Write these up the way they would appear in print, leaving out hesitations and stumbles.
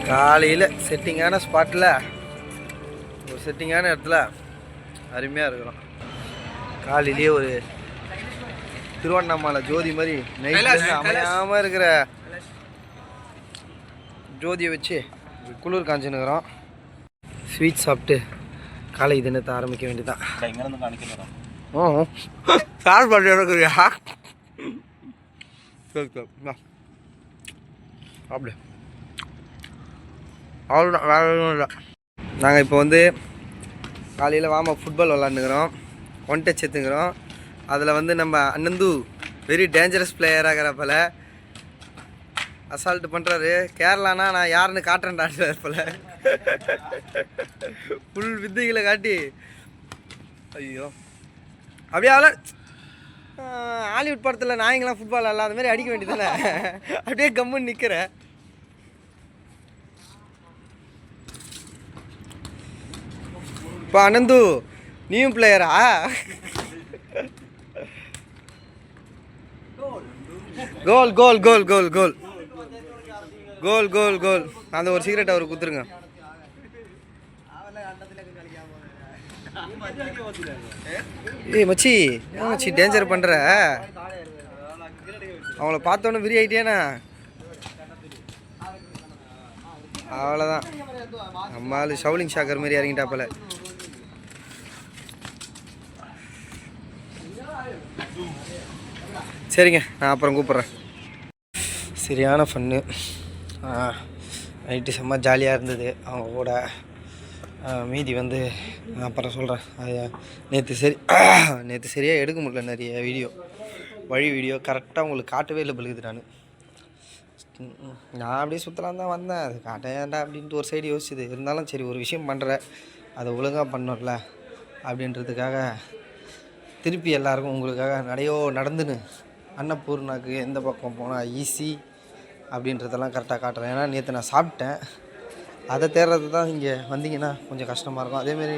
காலையில் செட்டிங்கான ஸ்பாட்டில் ஒரு செட்டிங்கான இடத்துல அருமையாக இருக்கிறோம். காலையிலேயே ஒரு திருவண்ணாமலை ஜோதி மாதிரி நைட்லேருந்து அமையாமல் இருக்கிற ஜோதியை வச்சு குளிர் காஞ்சினுக்கிறோம். ஸ்வீட் சாப்பிட்டு காலை தினத்தை ஆரம்பிக்க வேண்டியதான். சார் பண்ணுறியா சாப்பிடு. அவ்வளோதான், வேறு எதுவும் இல்லை. நாங்கள் இப்போ வந்து காலையில் ஃபுட்பால் விளாண்டுக்கிறோம், ஒன் டச் எடுத்துக்கிறோம். அதில் வந்து நம்ம அண்ணந்து வெரி டேஞ்சரஸ் பிளேயராகிறப்பல அசால்ட்டு பண்ணுறாரு. கேரளானா நான் யாருன்னு காட்டுறேன்டான் போல் ஃபுல் வித்தைகளை காட்டி ஐயோ அப்படியே அவ்வளோ ஹாலிவுட் படத்தில் நாயங்களாம் ஃபுட்பால் இல்லாத மாதிரி அடிக்க வேண்டியதானே. அப்படியே கம்முன்னு நிற்கிறேன். இப்போ அனந்து நீயும் பிளேயரா? கோல் கோல் கோல் கோல் கோல் கோல் கோல் கோல். அந்த ஒரு சிகரெட் அவருக்கு கொடுத்துருங்க. ஏய் மச்சி, மச்சி டேஞ்சர் பண்ணுற. அவங்கள பார்த்தோன்னே விரி ஆகிட்டேனா? அவ்வளோதான், நம்ம ஆள் ஷவுலிங் ஷாக்கர் மாதிரி இறங்கிட்டாப்பல. சரிங்க, நான் அப்புறம் கூப்பிட்றேன். சரியான ஃபன்னு. நைட்டு செம்ம ஜாலியாக இருந்தது அவங்க கூட. மீதி வந்து நான் அப்புறம் சொல்கிறேன். நேற்று சரியாக எடுக்க முடியல நிறைய வழி வீடியோ கரெக்டாக உங்களுக்கு காட்டவே இல்லை பழுகுது. நான் அப்படியே சுற்றலாம் தான் வந்தேன். அது காட்டேன்டா அப்படின்ட்டு ஒரு சைடு யோசிச்சுது. இருந்தாலும் சரி, ஒரு விஷயம் பண்ணுறேன், அதை ஒழுங்காக பண்ணல அப்படின்றதுக்காக திருப்பி எல்லாருக்கும் உங்களுக்காக நடந்துன்னு அன்னபூர்ணாக்கு எந்த பக்கம் போனால் ஈஸி அப்படின்றதெல்லாம் கரெக்டாக காட்டுறேன். ஏன்னா நேற்று நான் சாப்பிட்டேன், அதை தேடுறது தான். இங்கே வந்தீங்கன்னா கொஞ்சம் கஷ்டமாக இருக்கும். அதேமாரி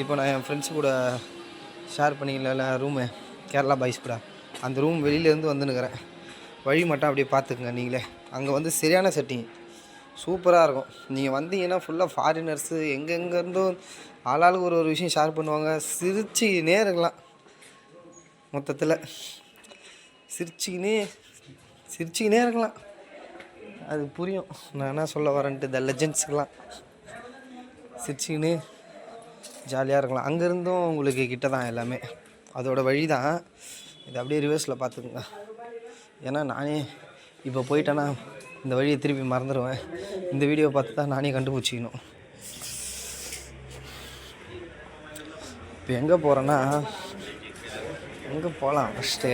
இப்போ நான் என் ஃப்ரெண்ட்ஸு கூட ஷேர் பண்ணிக்கல ரூமு, கேரளா பாய்ஸ் கூட, அந்த ரூம் வெளியிலேருந்து வந்துன்னுக்கிறேன். வழி மட்டும் அப்படியே பார்த்துக்குங்க நீங்களே. அங்கே வந்து சரியான செட்டிங் சூப்பராக இருக்கும். நீங்கள் வந்தீங்கன்னா ஃபுல்லாக ஃபாரினர்ஸு எங்கெங்கேருந்தும் ஆளாளுக்கு ஒரு விஷயம் ஷேர் பண்ணுவாங்க. சிரிச்சுக்கினே இருக்கலாம். மொத்தத்தில் சிரிச்சுக்கினே இருக்கலாம். அது புரியும் நான் என்ன சொல்ல வரேன்ட்டு. த லெஜெண்ட்ஸுக்கெலாம் சிரிச்சுக்கினே ஜாலியாக இருக்கலாம். அங்கேருந்தும் உங்களுக்கு கிட்ட தான் எல்லாமே, அதோட வழி தான். இது அப்படியே ரிவர்ஸில் பார்த்துக்குங்க. ஏன்னா நானே இப்போ போயிட்டேன்னா இந்த வழியை திருப்பி மறந்துடுவேன். இந்த வீடியோ பார்த்து தான் நானே கண்டுபிடிச்சிக்கணும். இப்போ எங்கே போகிறேன்னா, எங்கே போகலாம் ஃபஸ்ட்டு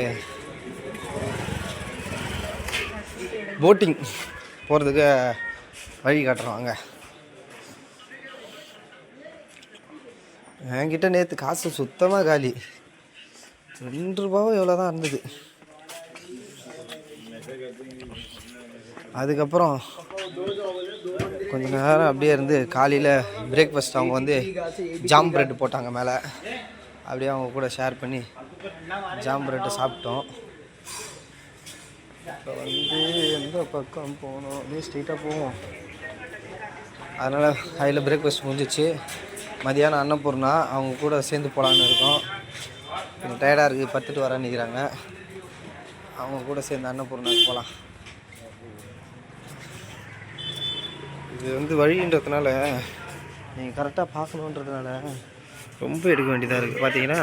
போட்டிங் போகிறதுக்கு வழி காட்டுறோம். அங்கே என்கிட்ட நேற்று காசு சுத்தமாக காலி. 2 ரூபாவோ எவ்வளோ தான் இருந்தது. அதுக்கப்புறம் கொஞ்சம் நேரம் அப்படியே இருந்து காலையில் பிரேக்ஃபாஸ்ட் அவங்க வந்து ஜாம் ப்ரெட் போட்டாங்க மேலே. அப்படியே அவங்க கூட ஷேர் பண்ணி ஜாம் ப்ரெட்டு சாப்பிட்டோம். இப்போ வந்து எந்த பக்கம் போகணும், அப்படியே ஸ்ட்ரெயிட்டாக போவோம். அதனால் காலையில் பிரேக்ஃபாஸ்ட் முடிஞ்சிச்சு. மதியானம் அன்னபூர்ணா அவங்க கூட சேர்ந்து போகலான்னு இருக்கோம். கொஞ்சம் டயர்டாக இருக்குது, படுத்துட்டு வரேன்னு நினைக்கிறாங்க. அவங்க கூட சேர்ந்து அன்னபூர்ணாவுக்கு போகலாம். இது வந்து வழின்றதுனால நீங்கள் கரெக்டாக பார்க்கணுன்றதுனால ரொம்ப எடுக்க வேண்டியதாக இருக்குது. பார்த்தீங்கன்னா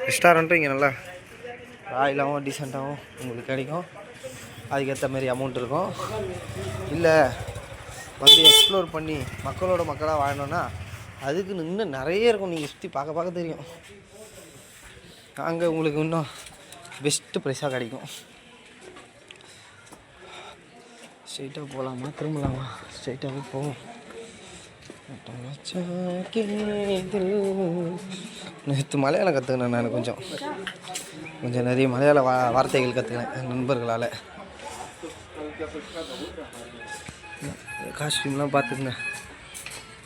ரெஸ்டாரண்ட்டும் இங்கே நல்லா ராயலாகவும் டீசெண்டாகவும் உங்களுக்கு கிடைக்கும். அதுக்கேற்ற மாதிரி அமௌண்ட் இருக்கும். இல்லை வந்து எக்ஸ்ப்ளோர் பண்ணி மக்களோட மக்களாக வாழணுன்னா அதுக்கு இன்னும் நிறைய இருக்கும். நீங்கள் சுற்றி பார்க்க தெரியும். அங்கே உங்களுக்கு இன்னும் பெஸ்ட்டு ப்ரைஸாக கிடைக்கும். ஸ்ட்ரைட்டாக போகலாமா திரும்பலாமா? ஸ்ட்ரைட்டாகவே போவோம். நேற்று மலையாளம் கற்றுக்கினேன் நான். கொஞ்சம் நிறைய மலையாள வார்த்தைகள் கற்றுக்கினேன் என் நண்பர்களால். காஸ்டியூம்லாம் பார்த்துக்குங்க,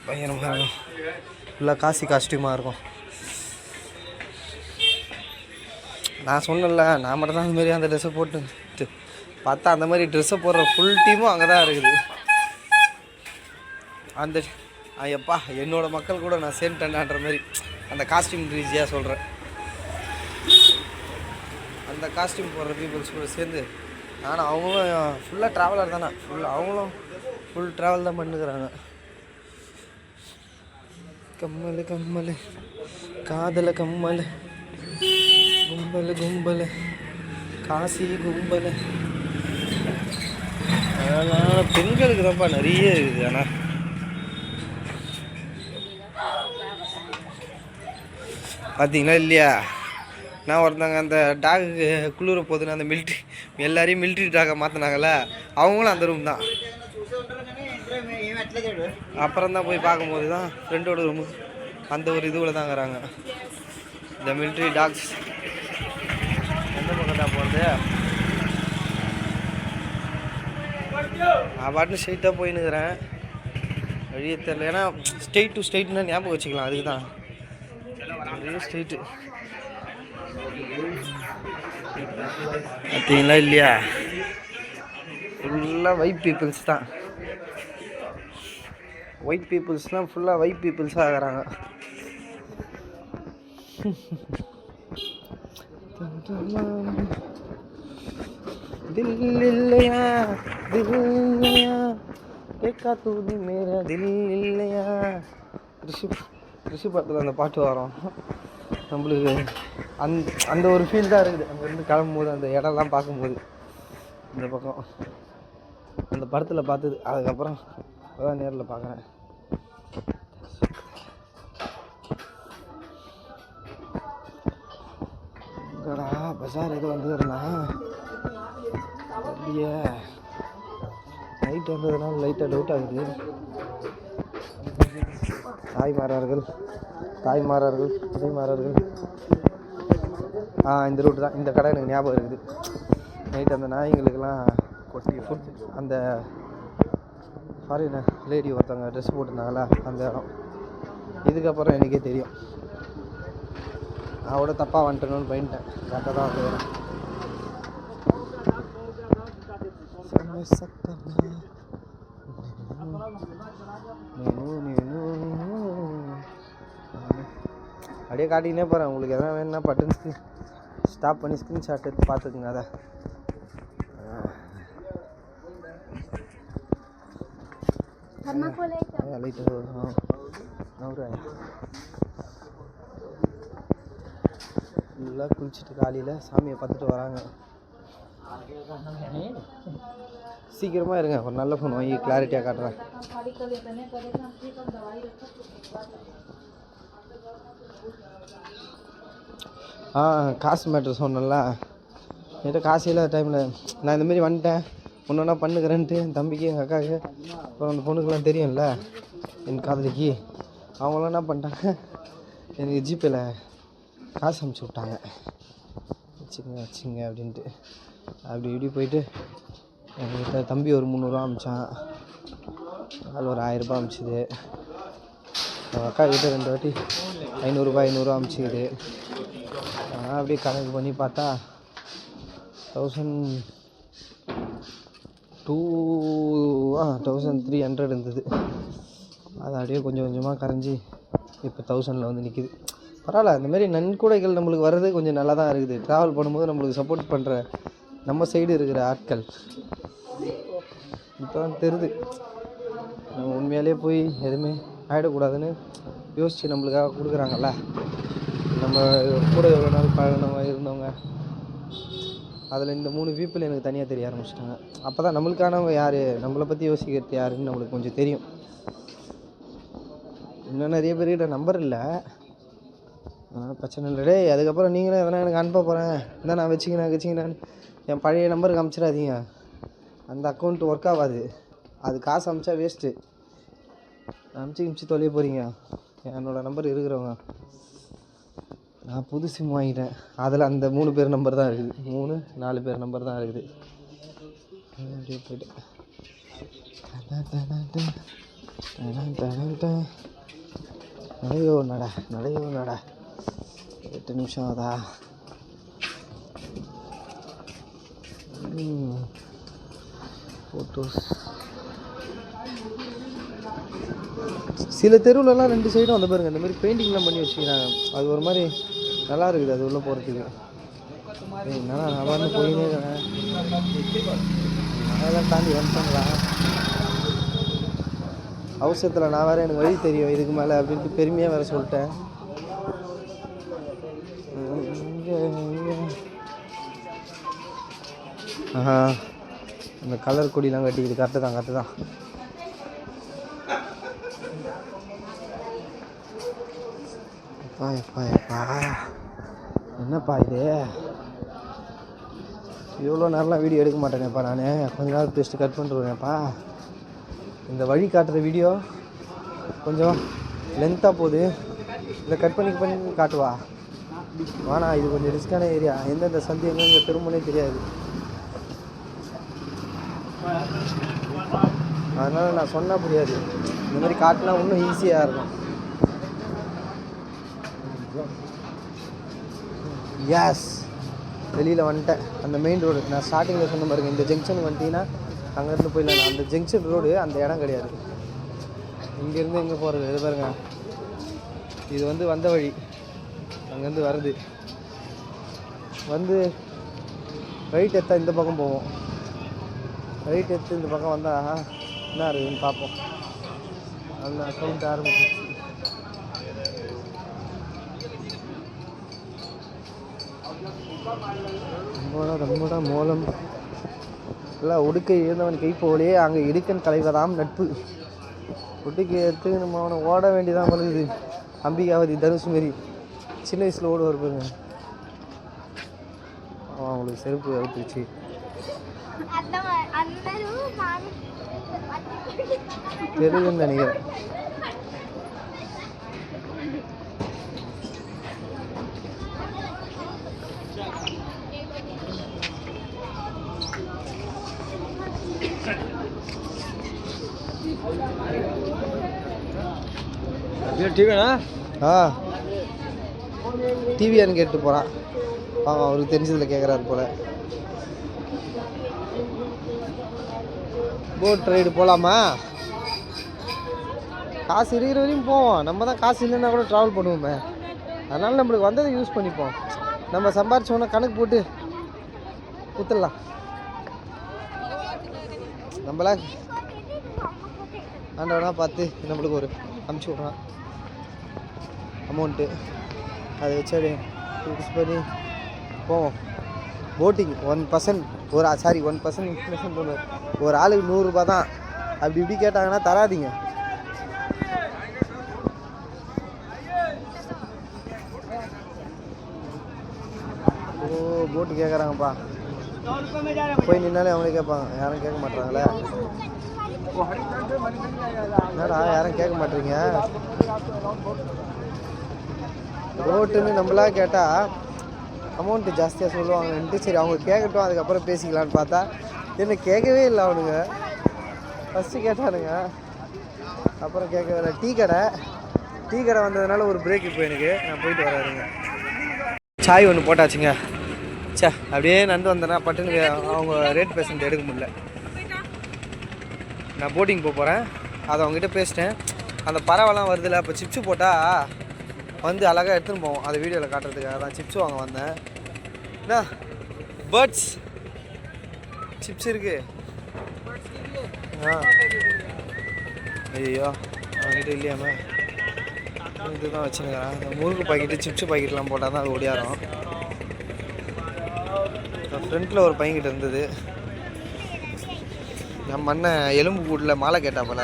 பயங்கரமாக இருக்கும். ஃபுல்லாக காசி காஸ்டியூமாக இருக்கும். நான் சொன்னேன்ல, நான் மட்டும் தான் அந்த மாதிரி அந்த ட்ரெஸ்ஸை போட்டு பார்த்தா அந்த மாதிரி ட்ரெஸ்ஸை போடுற ஃபுல் டீமும் அங்கே தான் இருக்குது. அந்த எப்பா என்னோடய மக்கள் கூட நான் சேர்ந்துட்டேன்ன்ற மாதிரி அந்த காஸ்டியூம் ரீதியாக சொல்கிறேன். அந்த காஸ்டியூம் போடுற பீப்புள்ஸ் கூட சேர்ந்து ஆனால் அவங்களும் ஃபுல்லாக ட்ராவலர் தானே, அவங்களும் ஃபுல் ட்ராவல் தான் பண்ணுக்கிறாங்க. கம்மல் கம்மல் காதல கம்மல் கும்பல் கும்பல் காசி கும்பல் அதனால் பெண்களுக்கு தான்ப்பா நிறைய இருக்குது. ஆனால் பார்த்தீங்களா இல்லையா, நான் ஒருத்தவங்க அந்த டாகுக்கு குளிர போதுன்னு அந்த மிலிட்ரி எல்லாரையும் மிலிட்ரி டாகை மாற்றினாங்கல்ல, அவங்களும் அந்த ரூம் தான். அப்புறம் தான் போய் பார்க்கும்போது தான் ஃப்ரெண்டோட ரூமு அந்த ஒரு இதுவில் தாங்கிறாங்க இந்த மிலிட்ரி டாக்ஸ். எந்த பக்கத்தா போகிறது, நான் பாட்டுன்னு ஸ்ட்ரெயிட்டாக போயின்னுக்கிறேன், வழியே தெரில. ஏன்னா ஸ்ட்ரெயிட் டு ஸ்ட்ரெயிட்னா ஞாபகம் வச்சுக்கலாம், அதுக்கு தான் ஸ்ட்ரெயிட்டு. பார்த்தீங்களா இல்லையா, ஃபுல்லாக ஒயிட் பீப்புள்ஸ் தான். ஒயிட் பீப்புள்ஸ்லாம் ஃபுல்லாக ஒயிட் பீப்புள்ஸாக ஆகிறாங்க. தில் இல்லையா தில் இல்லையா கேட்கா தூதி மேரா தில் இல்லையா. ரிஷி படத்தில் அந்த பாட்டு வரும். நம்மளுக்கு அந்த ஒரு ஃபீல் தான் இருக்குது அங்கேருந்து கிளம்பும்போது, அந்த இடம்லாம் பார்க்கும்போது. இந்த பக்கம் அந்த படத்தில் பார்த்தது, அதுக்கப்புறம் அதான் நேரில் பார்க்குறேன். எங்கடா பஜார் எதுவும் வந்ததுன்னா அப்படியே நைட் வந்ததுனால லைட்டாக டவுட் ஆகுது. தாய்மாரார்கள் இந்த ரூட்டு தான். இந்த கடை எனக்கு ஞாபகம் இருக்குது. நைட் அந்த நாய்களுக்கெல்லாம் கொட்டி ஃபுட், அந்த ஃபாரினர் லேடி ஒருத்தவங்க ட்ரெஸ் போட்டிருந்தாங்களா அந்த இடம். இதுக்கப்புறம் எனக்கே தெரியும், அவட தப்பாக வந்துட்டணும்னு போயிட்டேன். கரெக்டாக தான் வந்து வரேன். அப்படியே காட்டிக்கினே போகிறேன். உங்களுக்கு எதனா வேணும்னா பட்டன் ஸ்டாப் பண்ணி ஸ்க்ரீன்ஷாட் எடுத்து பார்த்துக்குங்க. அதை ஃபுல்லாக குளிச்சுட்டு காலையில் சாமியை பார்த்துட்டு வராங்க. சீக்கிரமாக இருங்க, ஒரு நல்ல ஃபோன் வாங்கி கிளாரிட்டியாக காட்டுறேன். காசு மேட்ரு சொன்னல, என்கிட்ட காசு இல்லாத டைமில் நான் இந்தமாரி வந்துட்டேன், ஒன்று ஒன்றா பண்ணுக்கிறேன்ட்டு என் தம்பிக்கு எங்கள் அக்காவுக்கு அப்புறம் அந்த பொண்ணுக்கெலாம் தெரியும்ல, என் காதலிக்கு, அவங்களாம் என்ன பண்ணிட்டாங்க, எனக்கு ஜிபேயில் காசு அனுப்பிச்சி விட்டாங்க. வச்சுங்க அப்படின்ட்டு. அப்படி இப்படி போயிட்டு எங்கள்கிட்ட தம்பி ஒரு 300 அனுப்பிச்சான், அதில் ஒரு 1000 ரூபா அனுப்பிச்சிது. எங்கள் அக்கா கிட்டே 2 வாட்டி 500 அனுப்பிச்சிது. ஆனால் அப்படியே கணக்கு பண்ணி பார்த்தா 1300 இருந்தது. அது அப்படியே கொஞ்சம் கொஞ்சமாக கரைஞ்சி இப்போ 1000 வந்து நிற்கிது. பரவாயில்ல, இந்தமாரி நன்கொடைகள் நம்மளுக்கு வர்றது கொஞ்சம் நல்லா தான் இருக்குது. ட்ராவல் பண்ணும்போது நம்மளுக்கு சப்போர்ட் பண்ணுற நம்ம சைடு இருக்கிற ஆட்கள் இப்போ தான் தெரியுது. நம்ம உண்மையாலே போய் எதுவுமே ஆகிடக்கூடாதுன்னு யோசித்து நம்மளுக்காக கொடுக்குறாங்கல்ல. நம்ம கூட எவ்வளோ நாள் பழகினவங்க இருந்தவங்க, அதில் இந்த 3 பீப்புள் எனக்கு தனியாக தெரிய ஆரம்பிச்சிட்டாங்க. அப்போ தான் நம்மளுக்கானவங்க யார், நம்மளை பற்றி யோசிக்கிறது யாருன்னு நம்மளுக்கு கொஞ்சம் தெரியும். இன்னும் நிறைய பேர்கிட்ட நம்பர் இல்லை, பிரச்சனை இல்லை. டே அதுக்கப்புறம் நீங்களும் எதனா எனக்கு அனுப்ப போகிறேன், இந்த நான் வச்சுக்கினேன் என் பழைய நம்பருக்கு அனுப்பிச்சிடாதீங்க. அந்த அக்கௌண்ட் ஒர்க் ஆகாது, அது காசு அனுப்பிச்சா வேஸ்ட்டு. அனுப்பிச்சி தொலைய போகிறீங்க. என்னோடய நம்பர் இருக்கிறவங்க, நான் புது சிம் வாங்கிட்டேன், அதில் அந்த 3 பேர் நம்பர் தான் இருக்குது, 3-4 பேர் நம்பர் தான் இருக்குது. அப்படியே போய்ட்டு நடையோ நட 8 நிமிஷம் ஆகுதா? ஃபோட்டோஸ் சில தெருவுலலாம் 2 சைடும் அந்த பாருங்க இந்த மாதிரி பெயிண்டிங்லாம் பண்ணி வச்சுக்கிறாங்க. அது ஒரு மாதிரி நல்லா இருக்குது அது உள்ளே போகிறதுக்கு. என்னன்னா நான் வந்து போயினே இருக்கேன். அதெல்லாம் தாண்டி வந்துட்டாங்களா அவசரத்தில் நான் வேறு எனக்கு வழி தெரியும் இதுக்கு மேலே அப்படின்ட்டு பெருமையாக வேறு சொல்லிட்டேன். ஆஹா அந்த கலர் கொடிலாம் கட்டிக்கிது. கரெக்டு தான். எப்பா என்னப்பா இது இவ்வளோ நேரம்லாம் வீடியோ எடுக்க மாட்டேனேப்பா. நான் கொஞ்ச நேரம் பேசிட்டு கட் பண்ணிருவேன்ப்பா. இந்த வழி காட்டுற வீடியோ கொஞ்சம் லென்த்தாக போகுது. இந்த கட் பண்ணி காட்டுவா வானா. இது கொஞ்சம் ரிஸ்க்கான ஏரியா. எந்தெந்த சந்தி எங்கே திரும்பனே தெரியாது. அதனால் நான் சொன்னால் புரியாது. இந்த மாதிரி காட்டினா இன்னும் ஈஸியாக இருக்கும். எஸ் வெளியில் வந்துட்டேன். அந்த மெயின் ரோடு நான் ஸ்டார்டிங்கில் சொன்ன பாருங்க. இந்த ஜங்ஷன் வந்துட்டீங்கன்னா அங்கேருந்து போயிடலாம். அந்த ஜங்ஷன் ரோடு அந்த இடம் கிடையாது. இங்கேருந்து எங்கே போகிறது இது பாருங்க. இது வந்து வந்த வழி. அங்கேருந்து வருது வந்து ரைட் எடுத்தால் இந்த பக்கம் போவோம். ரைட் எடுத்து இந்த பக்கம் வந்தால் என்ன இருக்குதுன்னு பார்ப்போம். அந்த அக்கௌண்ட் ஆரம்பிச்சிச்சு. நம்மட மூலம் எல்லாம் உடுக்கை இருந்தவன் கை போலே அங்கே இடுக்கன் களைவதாம் நட்பு. உடுக்கை எடுத்து நம்ம அவனை ஓட வேண்டியதான் பழகுது. அம்பிகாவதி தனுஷ் மாரி சின்ன வயசில் ஓடுவார் பாருங்க. அவங்களுக்கு செருப்பு அவுத்துருச்சு. தெரியுதுன்னு நினைக்கிறேன். டிவியான்னு கேட்டு போகிறான். அவருக்கு தெரிஞ்சதில் கேட்குறாரு போல். போட் ரைடு போகலாமா? காசு இருக்கிற வரையும் போவோம். நம்ம தான் காசு இல்லைன்னா கூட ட்ராவல் பண்ணுவோமே. அதனால் நம்மளுக்கு வந்ததை யூஸ் பண்ணிப்போம். நம்ம சம்பாரிச்சோன்னா கணக்கு போட்டு குத்துடலாம். நம்மளா ஆண்டவனா பார்த்து நம்மளுக்கு ஒரு அமுச்சு விட்றான் அமௌண்ட்டு. அதை வச்சு யூஸ் பண்ணி போவோம். போட்டிங் 1% 1% இன்ஃப்ளேஷன் பண்ணுவார். ஒரு ஆளுக்கு 100 ரூபா தான். அப்படி இப்படி கேட்டாங்கன்னா தராதிங்க. போட்டு கேட்குறாங்கப்பா. போய் நின்னாலே அவங்களே கேட்பாங்க. யாரும் கேட்க மாட்டாங்களே. என்னடா யாரும் கேட்க மாட்டீங்க. ரோட்டுன்னு நம்மளா கேட்டால் அமௌண்ட்டு ஜாஸ்தியாக சொல்லுவாங்கன்ட்டு சரி அவங்க கேட்கட்டும் அதுக்கப்புறம் பேசிக்கலான்னு பார்த்தா என்ன கேட்கவே இல்லை அவனுங்க. ஃபஸ்ட்டு கேட்டானுங்க அப்புறம் கேட்கவே. டீ கடை வந்ததுனால ஒரு பிரேக். இப்போ எனக்கு நான் போயிட்டு வராருங்க. சாய் ஒன்று போட்டாச்சுங்க. அப்படியே நடந்து வந்தேன்னா பட்டுன்னு அவங்க ரேட் பேசுனது எடுக்க முடியல. நான் போட்டிங் போகிறேன். அதை அவங்ககிட்ட பேசிட்டேன். அந்த பறவைலாம் வருதில்ல. அப்போ சிப்ஸு போட்டால் வந்து அழகாக எடுத்துன்னு போவோம். அதை வீடியோவில் காட்டுறதுக்காக தான் சிப்ஸ் வாங்க வந்தேன். என்ன பேர்ட்ஸ் சிப்ஸ் இருக்குது. ஐயோ அவங்ககிட்ட இல்லையாமே. இதுதான் வச்சுருக்கிறேன். இந்த முறுக்கு பாக்கெட்டு சிப்ஸு பாக்கெட்லாம் போட்டால் தான் அது ஒடியாரம். ஃப்ரண்ட்டில் ஒரு பையன்கிட்ட இருந்தது. என் மண்ணை எலும்பு கூட்டில் மாலை கேட்டா போல.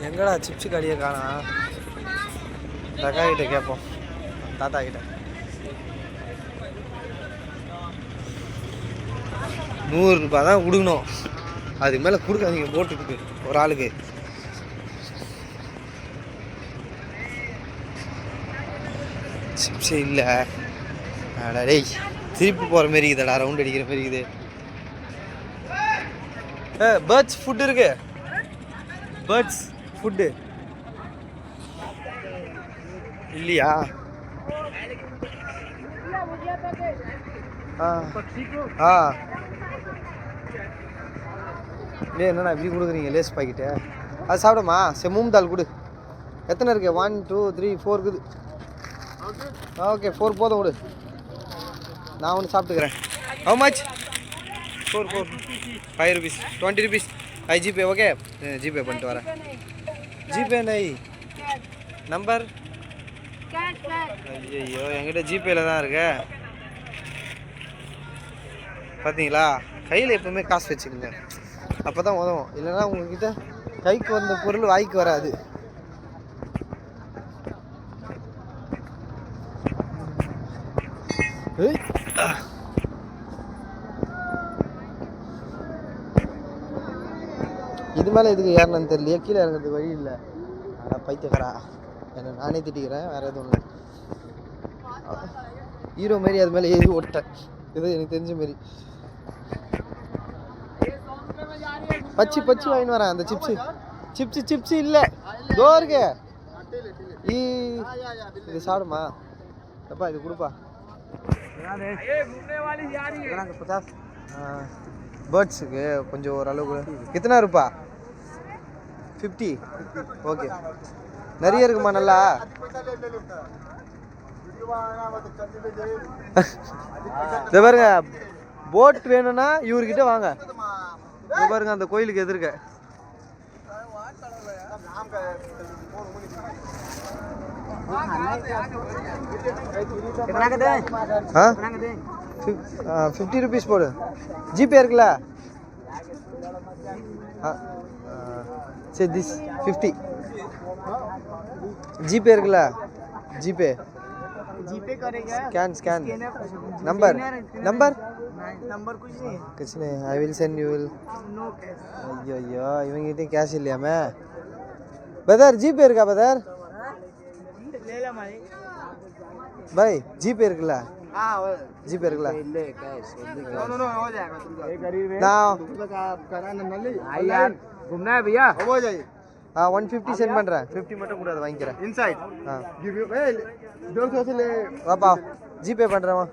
எங்கடா சிப்ஸு கடையை காணா. தக்கா கிட்ட கேட்போம். தாத்தா கிட்ட 100 ரூபாய் தான் கொடுக்கணும். அதுக்கு மேலே கொடுக்காதீங்க போட்டுருக்கு ஒரு ஆளுக்கு. சிப்ஸே இல்லை. டேய் திருப்பி போகிற மாரி இருக்குதுடா. ரவுண்ட் அடிக்கிற மாரி இருக்குது. பேர்ட்ஸ் ஃபுட்டு இருக்கு. பேர்ட்ஸ் ஃபுட்டு இல்லையா? இல்லை என்னண்ணா இப்படி கொடுக்குறீங்க லேஸ் பாக்கெட்டு? அது சாப்பிடுமா? சரி மூணு தாள் கொடு. எத்தனை இருக்கு? 1 2 3 4 இருக்குது. ஓகே 4 போதும் கொடு. நான் ஒன்று சாப்பிட்டுக்கிறேன். How much? 4 5 rupees 20 rupees. I GPay okay GPay பண்ணிட்டு வரேன். ஜிபே நை நம்பர் ஐயோ என்கிட்ட ஜிபேல தான் இருக்கு. பார்த்தீங்களா? கையில் எப்பவுமே காசு வச்சுக்கோங்க, அப்போ தான் உதவும். இல்லைன்னா உங்கள்கிட்ட கைக்கு வந்த பொருள் வாய்க்கு வராது. இது மேலே எதுக்கு ஏறணும்னு தெரியலையே, கீழே இறங்குறதுக்கு வழி இல்லை. ஆனால் பைத்தியக்காரா என்ன நானே திட்டிக்கிறேன், வேறு எதுவும் இல்லை. ஹீரோ மாரி அது மேலே ஏறி ஓட்டேன். இது எனக்கு தெரிஞ்ச மாரி பச்சி வாங்கின்னு வரேன். அந்த சிப்ஸு இல்லை தோ இருக்கு. இது சாப்பிடுமா? அப்பா இது கொடுப்பா. பேர்ட்ஸுக்கு கொஞ்சம் ஓரளவுக்கு எத்தனை ரூபா? 50. ஓகே நிறைய இருக்குமா? நல்லா இதை பாருங்க, போட் வேணும்னா இவர்கிட்ட வாங்க. இதை பாருங்க அந்த கோயிலுக்கு எதிர்க்க. हाँ 50 रुपीस போடு. ஜிபே இருக்குல்ல? சரி திஸ் 50 ஜிபே இருக்குல்ல? ஜிபே करेगा स्कैन नंबर कुछ नहीं. I will send you will. ஐயோ இவங்கிட்ட கேஷ் இல்லையாமே. பதர் ஜிபே இருக்கா? பதர் भाई जीपे இருக்குல்ல? जीपे இருக்குல்ல? இல்ல கேஷ் नो हो जाएगा तुमका. एक गरीब है ना कराना नल्ली यार घूमना है भैया. हो जाएगा. 150 सेंड பண்றேன். 50 மட்டும் கூட அதை வாங்கிக்கிறேன். இன்சைட் give you ए 200 से ले वापा जीपे பண்றேன். வா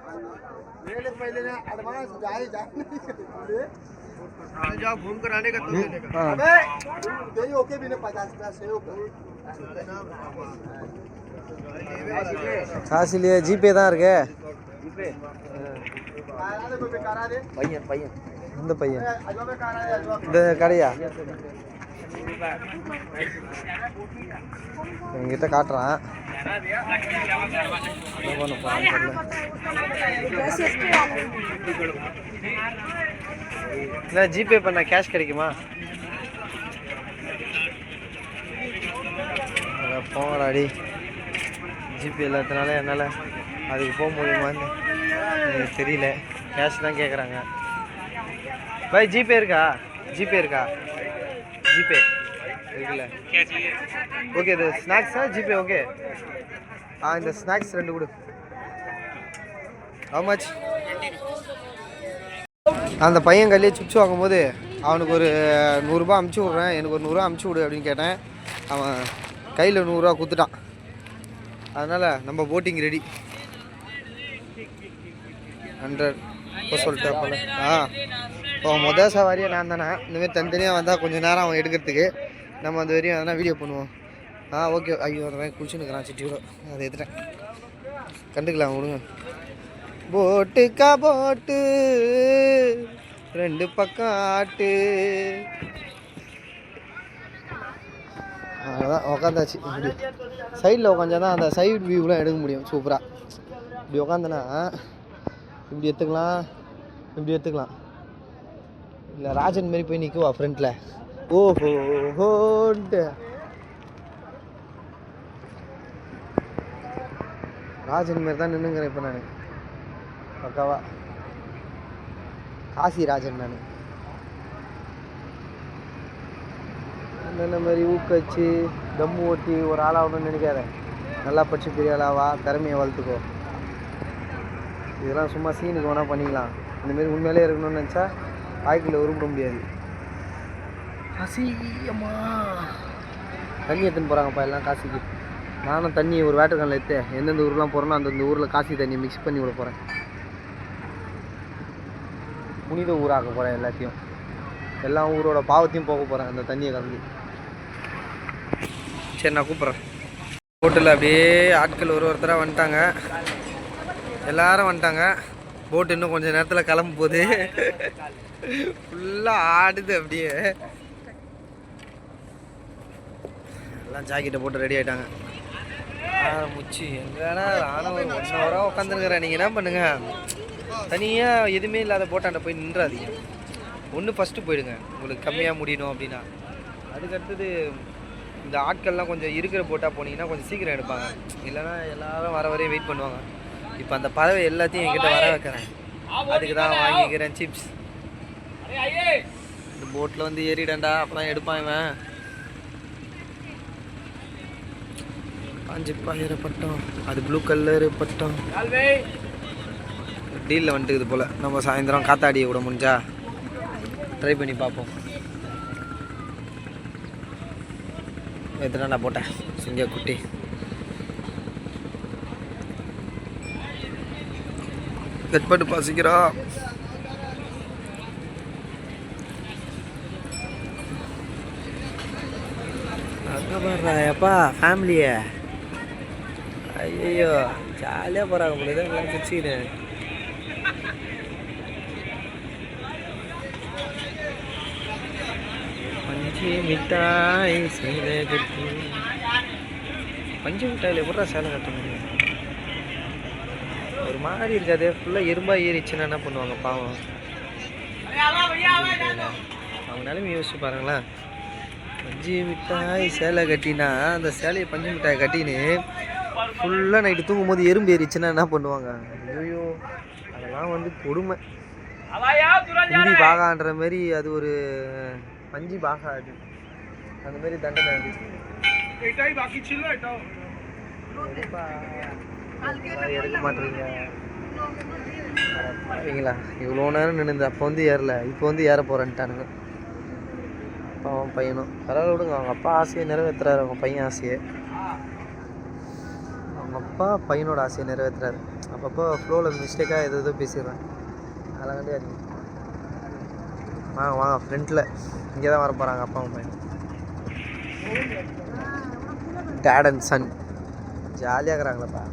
ले पहले ना एडवांस जाए जाओ घूम कर आने का तो देने का. अबे दे ओके भी ना 50 सेव காசு இல்லையே. ஜிபே தான் இருக்கு. பையன் இந்த பையன் இந்த கடையா என்கிட்ட காட்டுறான். இல்லை ஜிபே பண்ண கேஷ் கிடைக்குமா? போங்கடாடி. ஜிபே இல்லாததுனால என்னால் அதுக்கு போக முடியுமான்னு எனக்கு தெரியல. கேஷ் தான் கேட்குறாங்க. பாய் ஜிபே இருக்கா? ஜிபே இருக்குல்ல? ஓகே இது ஸ்நாக்ஸா? GPay okay. இந்த ஸ்நாக்ஸ் 2 கொடு. How much? அந்த பையன் கையிலே சிப்ஸ் வாங்கும்போது அவனுக்கு ஒரு 100 ரூபா அமுச்சு விட்றேன், எனக்கு ஒரு 100 ரூபா அமுச்சு விடு அப்படின்னு கேட்டேன். அவன் கையில் 100 ரூபா கொடுத்துட்டான். அதனால் நம்ம போட்டிங் ரெடி 100 இப்போ சொல்லிட்டேன் போல. இப்போ மொதல் சவாரியாக நான் தானே. இந்தமாரி தனித்தனியாக வந்தால் கொஞ்சம் நேரம் அவன் எடுக்கிறதுக்கு. நம்ம அந்த வரையும் அதெல்லாம் வீடியோ பண்ணுவோம். ஓகே. ஐயோ அந்த மாதிரி குளிச்சுன்னுக்கிறான் சிட்டியோட. அதை எடுத்துட்டேன், கண்டுக்கலாம் விடுங்க. போட்டுக்கா போட்டு 2 பக்கம் ஆட்டு. அதான் உக்காந்தாச்சு. இப்படி சைடில் உக்காந்தா தான் அந்த சைடு வியூலாம் எடுக்க முடியும் சூப்பராக. இப்படி உக்காந்தனா இப்படி எடுத்துக்கலாம். இல்லை ராஜன் மாரி போய் நிற்குவா ஃப்ரண்ட்டில். ஓஹோன்ட்டு ராஜன் மாரி தான் நின்றுங்கிறேன் இப்போ நான். பக்காவா காசி ராஜன் நான். என்னென்ன மாதிரி ஊக்கச்சு தம்மு ஓட்டி ஒரு ஆளாகணும்னு நினைக்காத. நல்லா படிச்சு பெரிய ஆளாவா, திறமையை வளர்த்துக்கோ. இதெல்லாம் சும்மா சீனுக்கு வேணால் பண்ணிக்கலாம். இந்தமாரி உண்மையிலே இருக்கணும்னு நினச்சா வாழ்க்கையில் உருப்பிட முடியாது. அம்மா தண்ணி எடுத்துன்னு போகிறாங்கப்பா எல்லாம் காசிக்கு. நானும் தண்ணி ஒரு வேட்டர் கேனில் எடுத்து எந்தெந்த ஊர்லாம் போகிறேனோ அந்தந்த ஊரில் காசி தண்ணியை மிக்ஸ் பண்ணி விட போகிறேன். புனித ஊராக்க போகிறேன் எல்லாத்தையும். எல்லா ஊரோட பாவத்தையும் போக போகிறேன் அந்த தண்ணியை கலந்து. சரி நான் கூப்பிட்றேன். போட்டில் அப்படியே ஆட்கள் ஒருத்தராக வந்துட்டாங்க, எல்லாரும் வந்துட்டாங்க. போட்டு இன்னும் கொஞ்சம் நேரத்தில் கிளம்ப போகுது. ஃபுல்லாக ஆடுது அப்படியே. எல்லாம் ஜாக்கெட்டை போட்டு ரெடி ஆகிட்டாங்க. முச்சு எங்கன்னா நானும் ஒரு 1 ஹவராக உட்காந்துருக்குறேன். நீங்கள் என்ன பண்ணுங்க, தனியாக எதுவுமே இல்லாத போட்டாண்ட போய் நின்றாதீங்க. ஒன்று ஃபஸ்ட்டு போயிடுங்க உங்களுக்கு கம்மியாக முடியணும் அப்படின்னா. அதுக்கடுத்தது இந்த ஆட்கள்லாம் கொஞ்சம் இருக்கிற போட்டால் போனீங்கன்னா கொஞ்சம் சீக்கிரம் எடுப்பாங்க. இல்லைன்னா எல்லாரும் வர வரையும் வெயிட் பண்ணுவாங்க. இப்போ அந்த பறவை எல்லாத்தையும் என்கிட்ட வர வைக்கிறேன். அதுக்கு தான் வாங்கிக்கிறேன் சிப்ஸ். இந்த போட்டில் வந்து ஏறிடண்டா அப்போதான் எடுப்பான் இவன். பாஞ்சிப்பாயிர பட்டம், அது ப்ளூ கலரு பட்டம். டீலில் வந்துட்டுக்குது போல். நம்ம சாயந்தரம் காத்தாடியை விட முடிஞ்சா ட்ரை பண்ணி பார்ப்போம். எத்தனை நான் போட்டேன் சிங்க குட்டி. கட் பண்ணி பாசிக்கிறா. அங்கே பாடுறாப்பா ஃபேமிலியை. ஐயோ ஜாலியாக போகிறாங்க உங்களுக்கு எல்லாம் பிடிச்சிக்கிட்டேன். பஞ்சு மிட்டாய் சேலை கட்டி. பஞ்சு மிட்டாயில் எப்படா சேலை கட்ட முடியும்? ஒரு மாதிரி இருக்காது. ஃபுல்லாக எறும்பாக ஏறிச்சுன்னா என்ன பண்ணுவாங்க பாவம். அவங்க நிலைமை யோசிச்சு பாருங்களேன். பஞ்சு மிட்டாய் சேலை கட்டினா அந்த சேலையை பஞ்சு மிட்டாய் கட்டின்னு ஃபுல்லாக நைட்டு தூங்கும்போது எறும்பு ஏறிச்சுன்னா என்ன பண்ணுவாங்க? ஐயோ அதெல்லாம் வந்து கொடுமை. ஹிந்தி பாகான்ற மாரி அது ஒரு பஞ்சு பாகா. அது அந்த மாதிரி தண்டனை. அது எடுக்க மாட்டேறீங்க சரிங்களா? இவ்வளோ நேரம் நின்று அப்போ வந்து ஏறல, இப்போ வந்து ஏற போகிறேன்ட்டானுங்க. அப்பாவும் பையனும் பரவாயில்ல விடுங்க. அவங்க அப்பா ஆசையை நிறைவேற்றுறாரு, அவங்க பையன் ஆசையை. அவங்க அப்பா பையனோட ஆசையை நிறைவேற்றுறாரு. அப்பப்போ ஃப்ளோவில் மிஸ்டேக்காக எதோ பேசிடுறேன். அதெல்லாம் கிடையாது. வாங்க வாங்க ஃப்ரெண்டில் இங்கே தான் வர போகிறாங்க அப்பாவும் பையன். டேட் அண்ட் சன் ஜாலியாக இருக்கிறாங்களப்பா.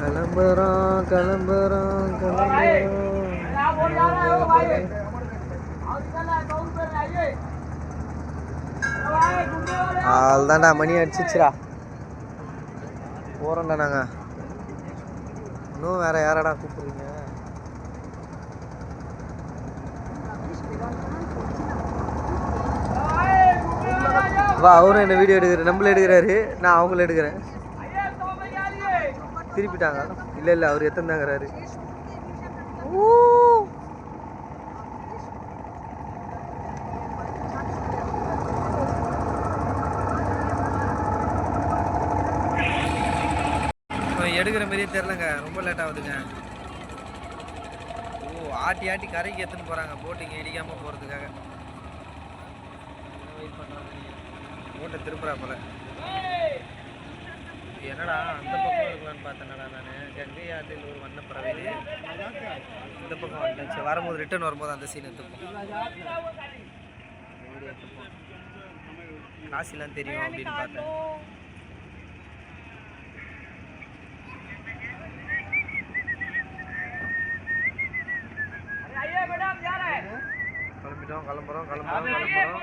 கிளம்புறோம் கிளம்புறோம் கிளம்புறோம். அதுதான்டா மணி அடிச்சிச்சுரா. போகிறோம்டா நாங்கள். இன்னும் வேறு யாரடா கூப்பிட்றீங்க? வா அவரும் என்ன வீடியோ எடுக்கிறேன். நம்மள எடுக்கிறாரு, நான் அவங்கள எடுக்கிறேன். திருப்பிட்டாங்க. இல்லை இல்லை அவர் எத்தனை தாங்கிறாரு. எடுக்கிற மாதிரியே தெரிலங்க, ரொம்ப லேட் ஆகுதுங்க. ஓ ஆட்டி ஆட்டி கரைக்கு எடுத்துன்னு போகிறாங்க போட்டிங்க இடிக்காமல் போகிறதுக்காக. வெயிட் பண்ணுறாங்க. போட்டை திருப்புறா போல. என்னடா அந்த பக்கம் இருக்கலான்னு பார்த்தேன்டா நான். கங்கை ஆற்றில் ஒரு வண்ணப்பறவை இந்த பக்கம் வந்துச்சு. வரும்போது ரிட்டர்ன் வரும்போது அந்த சீன் எடுத்துப்போம். காசிலாம் தெரியும் அப்படின்னு பார்த்தேன். கிளம்பிட்டோம் கிளம்புறோம் கிளம்புறோம் கிளம்புறோம்.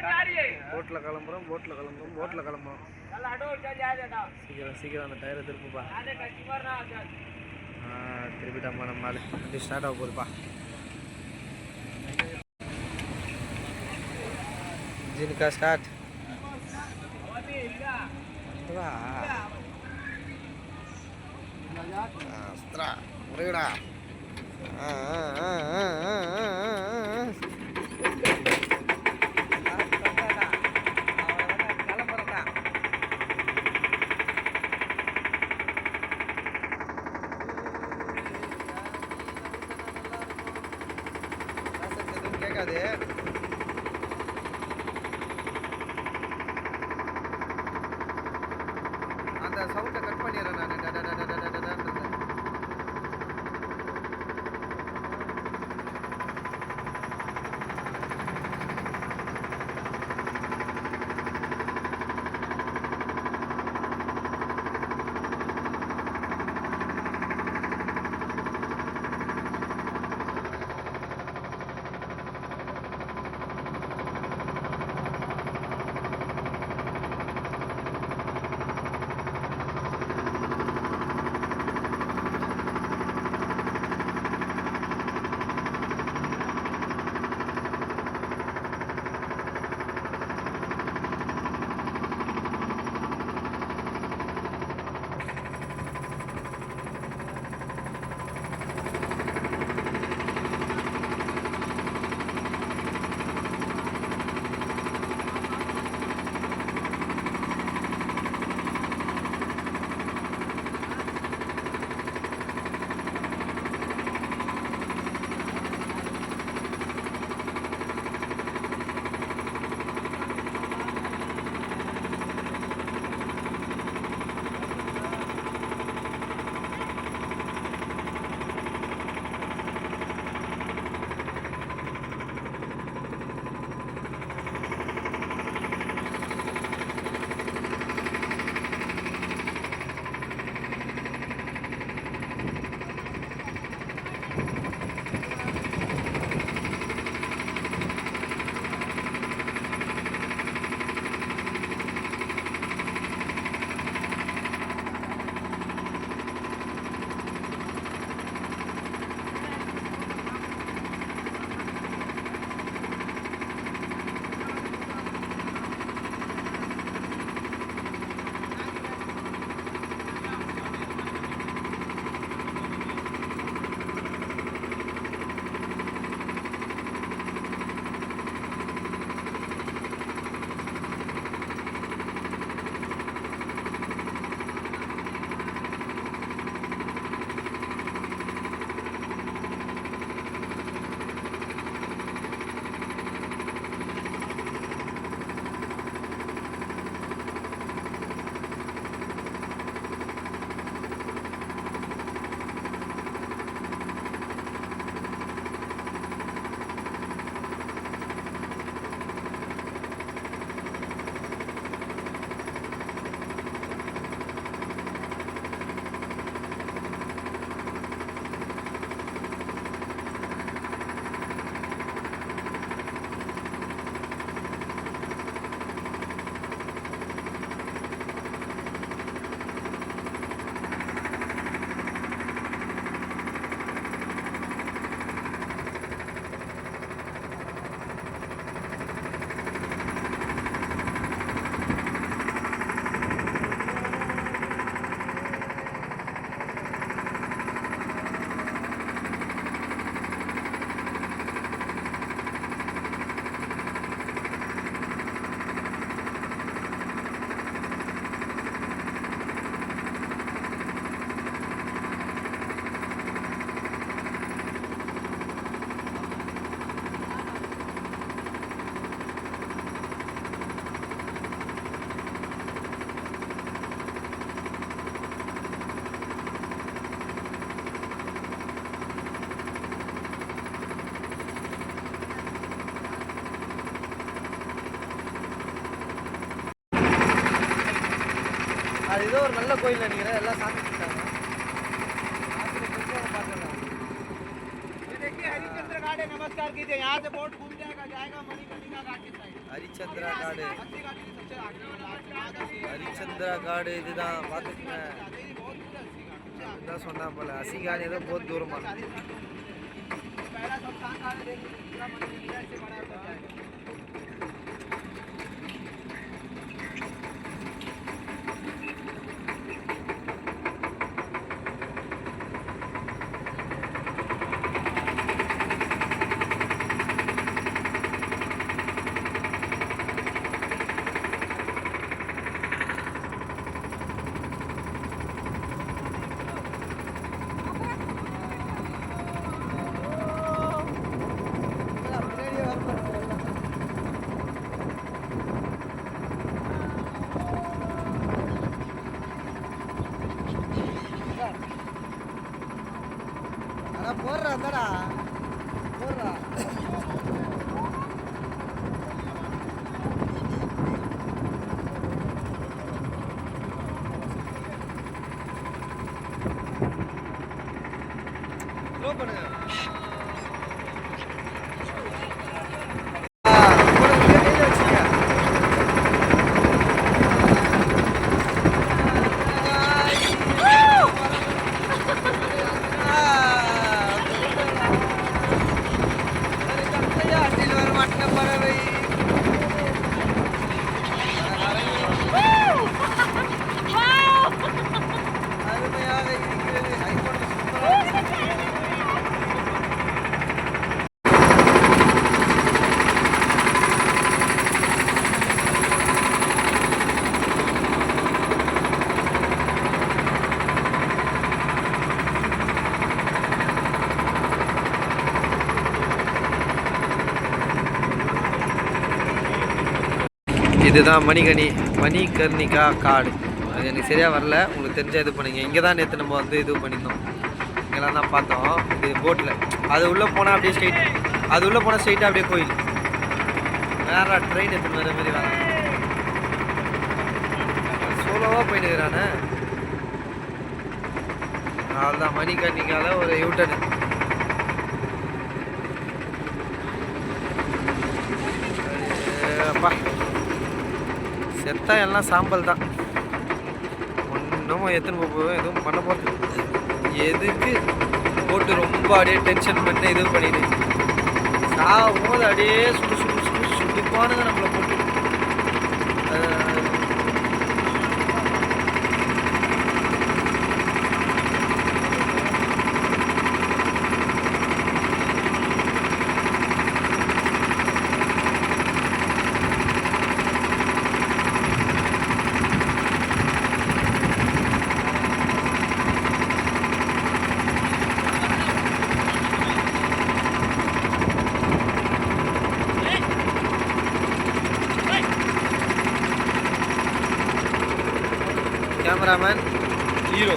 போட்டில் கிளம்புறோம் போட்டில் கிளம்புறோம் போட்டில் கிளம்புறோம். சீக்கிரம் சீக்கிரம் அந்த டயரை திருப்புப்பா. திருப்பிட்டாம்மா நம்ம ஆள். வண்டி ஸ்டார்ட் ஆக போகுதுப்பா. இன்ஜினுக்கா ஸ்டார்ட். முறையடா. கேட்காது. அந்த சவுண்டை கட் பண்ணிடுறேன் நான். அது ஏதோ ஒரு நல்ல கோயில் நினைக்கிறேன், எல்லாம் சாமி கும்பிட்டாங்க. नमस्कार कीजिए, यहाँ से बोट घूम जाएगा मणिकर्णिका घाट की साइड. ஹரிச்சந்திரா காடு, ஹரிச்சந்திரா காடு இதுதான் பார்த்துக்குங்க. தான் சொன்னா போல அசிகான் ஏதோ போது தூரமா. போடுறா தடா போடுறா. த்ரோ பண்ணுங்க. இதுதான் மணிகர்ணிகா காடு. அது எனக்கு சரியாக வரல, உங்களுக்கு தெரிஞ்சால் இது பண்ணுங்க. இங்கே தான் நேற்று நம்ம வந்து இது பண்ணியிருந்தோம், இங்கெல்லாம் தான் பார்த்தோம். இது போட்டில் அது உள்ளே போனால் அப்படியே ஸ்ட்ரெயிட், அது உள்ளே போனால் ஸ்ட்ரெயிட்டாக அப்படியே கோயில். வேற ட்ரெயின் எடுத்துன்னு வர மாதிரி வேற சோலோவாக போயிட்டுக்கிறானே. அதுதான் மணிகர்ணிகாவில் ஒரு யூட்டர்னு. அப்பா செத்தா எல்லாம் சாம்பல் தான், ஒன்றும் எத்தனை போவோம், எதுவும் பண்ண போகிறது எதுக்கு போட்டு ரொம்ப அப்படியே டென்ஷன் பண்ணி இது பண்ணிடு. சாகும் போது அப்படியே சுடுப்பானுங்க நம்மளை போட்டு. Cameraman hero.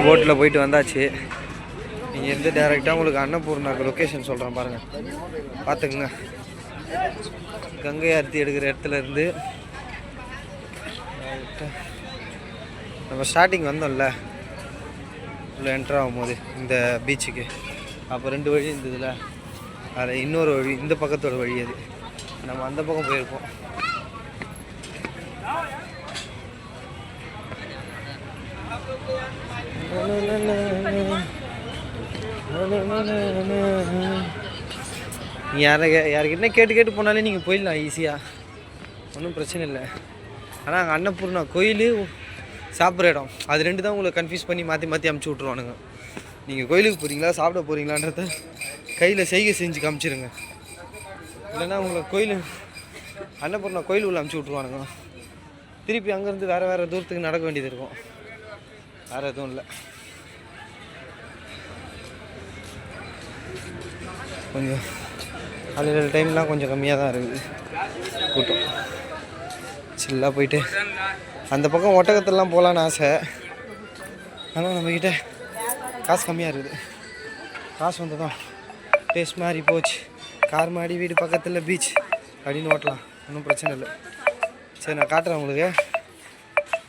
போட்டில் போயிட்டு வந்தாச்சு. இங்கேருந்து டேரெக்டாக உங்களுக்கு அன்னபூர்ணாக்கு லொக்கேஷன் சொல்கிறேன் பாருங்கள், பார்த்துக்குங்க. கங்கை ஆரத்தி எடுக்கிற இடத்துல இருந்து நம்ம ஸ்டார்டிங் வந்தோம்ல, உள்ள என்ட்ரு ஆகும்போது இந்த பீச்சுக்கு, அப்போ 2 வழி இருந்ததுல, அதில் இன்னொரு வழி இந்த பக்கத்தோட வழி. அது நம்ம அந்த பக்கம் போயிருப்போம். யாருக்கிட்ட கேட்டு போனாலே நீங்கள் போயிடலாம் ஈஸியாக, ஒன்றும் பிரச்சனை இல்லை. ஆனால் அங்கே அன்னபூர்ணா கோயில், சாப்பிட்ற இடம், அது 2 தான் உங்களை கன்ஃபியூஸ் பண்ணி மாற்றி அமுச்சு விட்ருவானுங்க. நீங்கள் கோயிலுக்கு போகிறீங்களா சாப்பிட போகிறீங்களான்றத கையில் செய்கை செஞ்சு காமிச்சிருங்க. இல்லைன்னா உங்களை அன்னபூர்ணா கோயில் உள்ள அமுச்சு விட்ருவானுங்க. திருப்பி அங்கேருந்து வேறு தூரத்துக்கு நடக்க வேண்டியது இருக்கும், வேறு எதுவும் இல்லை. கொஞ்சம் காலையில் டைம்லாம் கொஞ்சம் கம்மியாக தான் இருக்குது கூட்டம். சில்லாக போயிட்டு அந்த பக்கம் ஒட்டகத்திலலாம் போகலான்னு ஆசை. ஆனால் நம்மக்கிட்ட காசு கம்மியாக இருக்குது. காசு வந்ததும் டேஸ்ட் மாதிரி போச்சு, கார் மாடி வீடு பக்கத்தில் பீச் அப்படின்னு ஓட்டலாம், ஒன்றும் பிரச்சனை இல்லை. சரி நான் காட்டுறேன் உங்களுக்கு.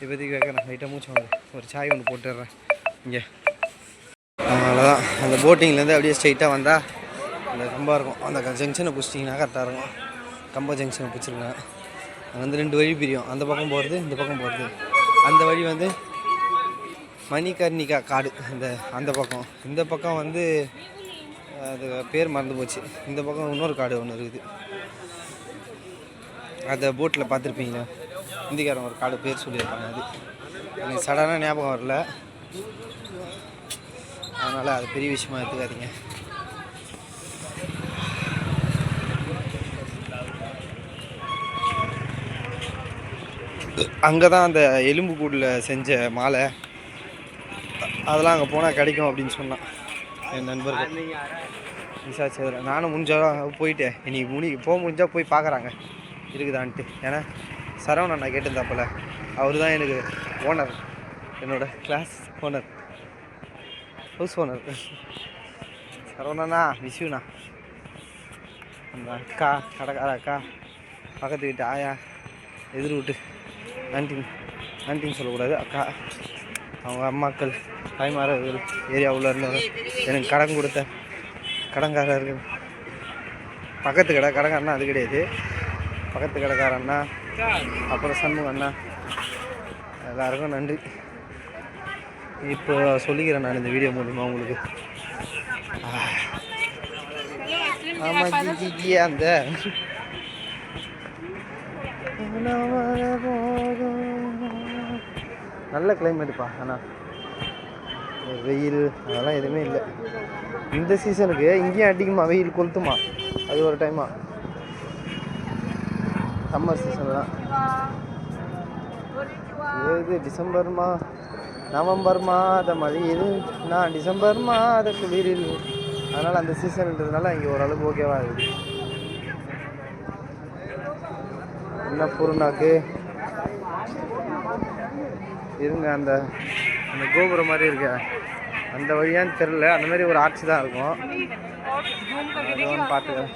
இப்போதைக்கு வைக்கிறேன், லைட்டாக மூச்சு வாங்க, ஒரு சாய் ஒன்று போட்டுடுறேன் இங்கே. அவ்வளோதான். அந்த போட்டிங்லேருந்து அப்படியே ஸ்ட்ரைட்டாக வந்தால் அந்த கம்பம் இருக்கும், அந்த ஜங்ஷனை பிடிச்சிட்டிங்கன்னா கரெக்டாக இருக்கும். கம்பம் ஜங்ஷனை பிடிச்சிருங்க. அது வந்து 2 வழி பிரியும், அந்த பக்கம் போகிறது இந்த பக்கம் போகிறது. அந்த வழி வந்து மணிகர்ணிகா காடு, அந்த பக்கம். இந்த பக்கம் வந்து அது பேர் மறந்து போச்சு. இந்த பக்கம் இன்னொரு காடு ஒன்று இருக்குது, அதை போட்டில் பார்த்துருப்பீங்க. இந்திக்காரன் ஒரு காடு பேர் சொல்லியிருப்பாங்க, அது எனக்கு சடனாக ஞாபகம் வரல, அதனால் அது பெரிய விஷயமா எடுத்துக்காதீங்க. அங்கே தான் அந்த எலும்பு கூடில் செஞ்ச மாலை, அதெல்லாம் அங்கே போனால் கிடைக்கும் அப்படின்னு சொன்னான் என் நண்பர்கள். விசாரிச்சதில் நானும் முடிஞ்சாலும் போயிட்டேன். இன்னைக்கு போக முடிஞ்சால் போய் பார்க்குறாங்க இருக்குதான்ட்டு. ஏன்னா சரவணன் நான் கேட்டிருந்தாப்பில், அவர் தான் எனக்கு ஓனர், என்னோடய கிளாஸ் ஓனர், ஹவுஸ் ஓனர். சரவணண்ணா விஷ்ணுண்ணா, அந்த அக்கா கடைக்கார அக்கா, பக்கத்து வீட்டு ஆயா, எதிர் வீட்டு ஆண்டின்னு சொல்லக்கூடாது, அக்கா, அவங்க அம்மாக்கள், தாய்மார்கள், ஏரியா உள்ள இருந்தவங்க, எனக்கு கடன் கொடுத்த கடன்காரர்கள், பக்கத்து கடைக்காரண்ணா அது கிடையாது, பக்கத்து கடைக்காரண்ணா, அப்புறம் சண்முக அண்ணா, எல்லாருக்கும் நன்றி. இப்போ சொல்லிக்கிறேன் நான் இந்த வீடியோ மூலிமா உங்களுக்கு. ஆமாம் ஜி அந்த நல்ல கிளைமேட்டுப்பா. ஆனால் வெயில் அதெல்லாம் எதுவுமே இல்லை இந்த சீசனுக்கு. இங்கேயும் அதிகமாக வெயில் கொளுத்துமா, அது ஒரு டைமா. சம்மர் சீசன் தான் இது. டிசம்பர் நவம்பர் மாத மழை இது, நான் டிசம்பர் மாத குளிரில். அதனால் அந்த சீசன்ன்றதுனால இங்கே ஓரளவுக்கு ஓகேவாக இருக்குது. என்ன பூர்ணாக்கு இருங்க, அந்த கோபுரம் மாதிரி இருக்க அந்த வழியான்னு தெரில, அந்த மாதிரி ஒரு ஆட்சி தான் இருக்கும். பார்த்துக்கிறேன்.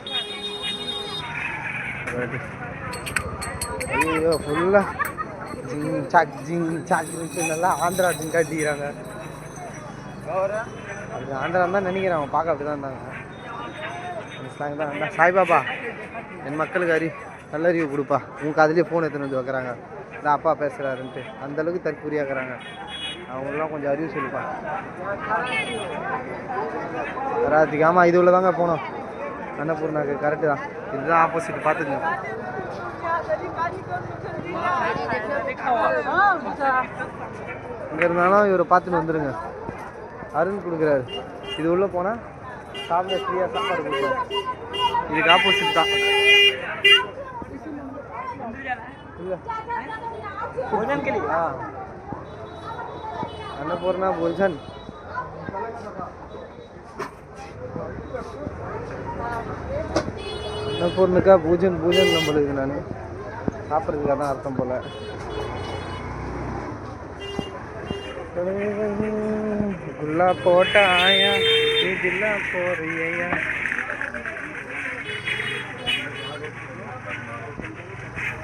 ஐயோ ஃபுல்லாக ஜிங் சாக் நல்லா ஆந்திரா ஜிங் காட்டிக்கிறாங்க. அது ஆந்திரா தான் நினைக்கிறேன், அவங்க பார்க்க அப்படி தான் இருந்தாங்க. சாய்பாபா என் மக்களுக்கு நல்லறிவு கொடுப்பா. உங்களுக்கு அதுலேயே ஃபோன் எடுத்துன்னு வந்து வைக்கிறாங்க, இந்த அப்பா பேசுகிறாருன்ட்டு. அந்தளவுக்கு தற்கூரியாக்குறாங்க. அவங்களெலாம் கொஞ்சம் அறிவு சொல்லிப்பா. ராத்திரிக்கு ஆமாம் இது உள்ள தாங்க போனோம் அன்னபூர்ணாக்கு. கரெக்டு தான், இதுதான் ஆப்போசிட். பார்த்துங்க, இங்கே இருந்தாலும் இவரை பார்த்துன்னு வந்துடுங்க. அருண் கொடுக்குறாரு. இது உள்ளே போனால் சாப்பிட ஃப்ரீயாக சாப்பாடு கொடுக்குறாரு. இதுக்கு ஆப்போசிட் தான். இல்லை अन्नपूर्णा भोजन अन्नपूर्णा भोजन भोजन நம்மளுக்கு நான் சாப்பிட்றதுக்காக தான் அர்த்தம் போல். குல்லா போட்ட ஆயா இதுல போறியா.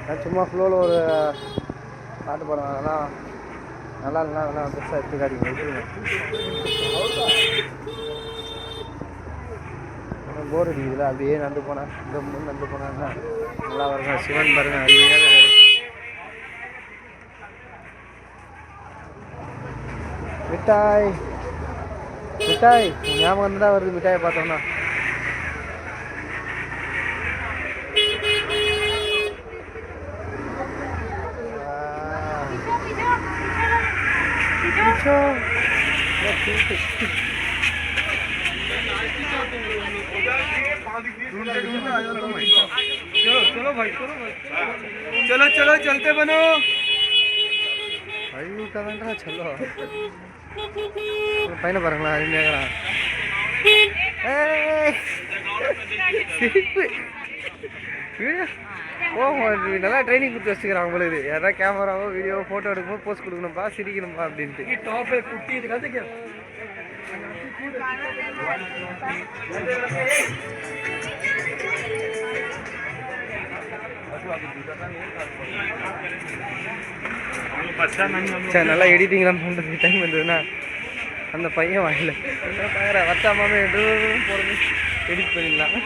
நான் சும்மா ஃப்ளோவில் ஒரு பாட்டு பாடுவேன், அதெல்லாம் நல்லா இல்லைனா அதெல்லாம் பெருசாக எடுத்துக்காட்டிங்க வச்சுருங்க. போர் அடிக்குதுல, அப்படியே நடந்து போனேன், இந்த முன்னு நடந்து போனேன்னா நல்லா வருங்க. சிவன் பாருங்க அருமையாக. மிட்டாய் மிட்டாய் ஞாபகம் வந்து தான் வருது மிட்டாயை பார்த்தோம்னா. चलो भाई चलो चलो चलते बनो भाई कदंड्रा चलो पैन पाருங்களா அருமையாகறா. சிரிப்பு நல்லா ட்ரைனிங் கொடுத்து வச்சுக்கிறாங்க உங்களுக்கு யாராவது கேமராவோ வீடியோவோ ஃபோட்டோ எடுக்கும்போது போஸ்ட் கொடுக்கணும்ப்பா சிரிக்கணும்ப்பா அப்படின்ட்டு டாப்பே குட்டி இதுக்காக சரி நல்லா எடிட்டிங்லாம் பண்ணுறதுக்கு டைம் வந்ததுன்னா அந்த பையன் வாங்கல வேறு வச்சாமாமே போகிறது எடிட் பண்ணிடலாம்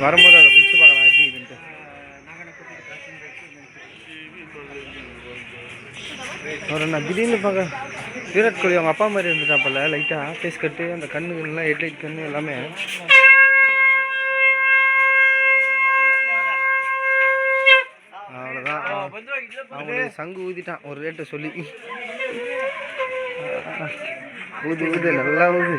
வரும்போது அதை பிடிச்சி பார்க்கலாம் எப்படி இதுன்ட்டு ஒரு நான் திடீர்னு பார்க்க விராட் கோலி அவங்க அப்பா மாதிரி இருந்துட்டாப்பல லைட்டாக ஃபேஸ் கட்டு அந்த கண்ணுலாம் ஹெட்லைட் கண்ணு எல்லாமே அவ்வளோதான் அவங்களுக்கு சங்கு ஊதிட்டான் ஒரு ரேட்டை சொல்லி ஊது ஊது நல்லா ஊது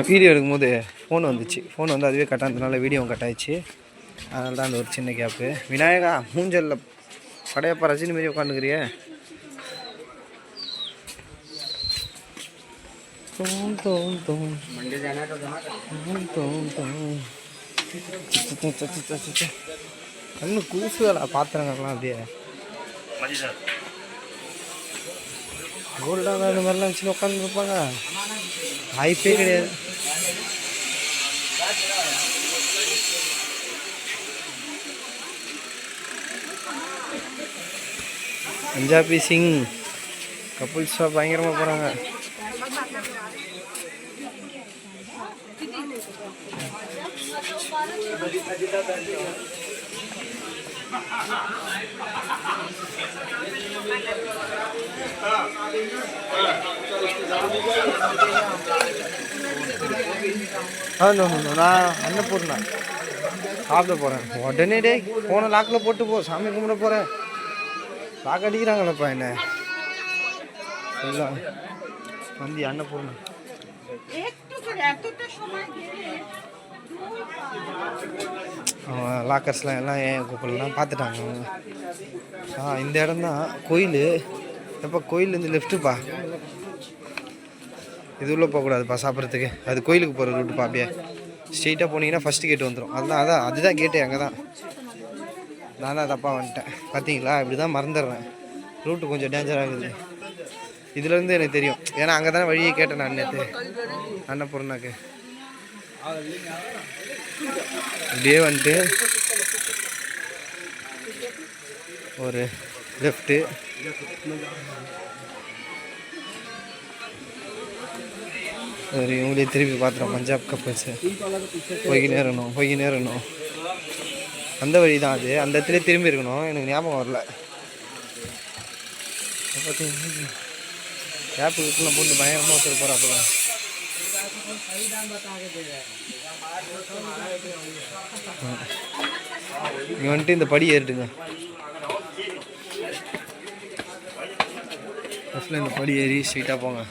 வீடியோ எடுக்கும்போது ஃபோன் வந்துச்சு ஃபோன் வந்து அதுவே கட் ஆனதுனால வீடியோவும் கட் ஆயிடுச்சு அதனால தான் அந்த ஒரு சின்ன கேப்பு விநாயகா மூஞ்சலில் படையப்பா ரஜினி மாரி உட்காந்துக்கிறிய கண்ணு கூசுதலா பாத்திரங்கள்லாம் அப்படியே கோல்டாக அந்த மாதிரிலாம் வச்சுன்னு உட்காந்துருப்பாங்க வாய்ப்பே கிடையாது பஞ்சாபி சிங் கப்புல்ஸாக பயங்கரமாக போகிறாங்க நான் அன்னபூர்ணா சாப்பிட போகிறேன் உடனே டே போன லாக்கில் போட்டு போ சாமி கும்பிட போகிறேன் லாக் அடிக்கிறாங்களப்பா என்ன சொல்லலாம் வந்து அன்னபூர்ணா லாக்கர்ஸ்லாம் எல்லாம் ஏன் கூப்பிடலாம் பார்த்துட்டாங்க அவங்க இந்த இடம் தான் கோயில் எப்போ கோயிலேருந்து லெஃப்ட்டுப்பா இது உள்ளே போகக்கூடாதுப்பா சாப்பிட்றதுக்கு அது கோயிலுக்கு போகிற ரூட்டுப்பா அப்படியே ஸ்ட்ரெயிட்டாக போனீங்கன்னா ஃபஸ்ட்டு கேட்டு வந்துடும் அதுதான் கேட்டு அங்கே தான் நான் தான் தப்பாக வந்துட்டேன் பார்த்தீங்களா இப்படி தான் மறந்துடுறேன் ரூட்டு கொஞ்சம் டேஞ்சராக இருக்குது இதுலேருந்து எனக்கு தெரியும் ஏன்னா அங்கே தானே வழியே கேட்டேன் நான் நேற்று அன்னபூர்ணாக்கு அப்படியே வந்துட்டு ஒரு லெஃப்ட்டு ஒரு இவங்களே திருப்பி பார்த்துறோம் பஞ்சாப் கப்பல்ஸு போய்கினே இருக்கணும் அந்த வழி தான் அது அந்த இடத்துல திரும்பி இருக்கணும் எனக்கு ஞாபகம் வரல பார்த்தீங்கன்னா கேப்பு கிட்டலாம் போட்டு பயங்கரமாக ஒருத்தர் போகிறாப்புல இங்கே வந்துட்டு இந்த படி ஏறிட்டுங்க ஃபஸ்ட்டில் இந்த படி ஏறி ஸ்ட்ரெயிட்டாக போங்க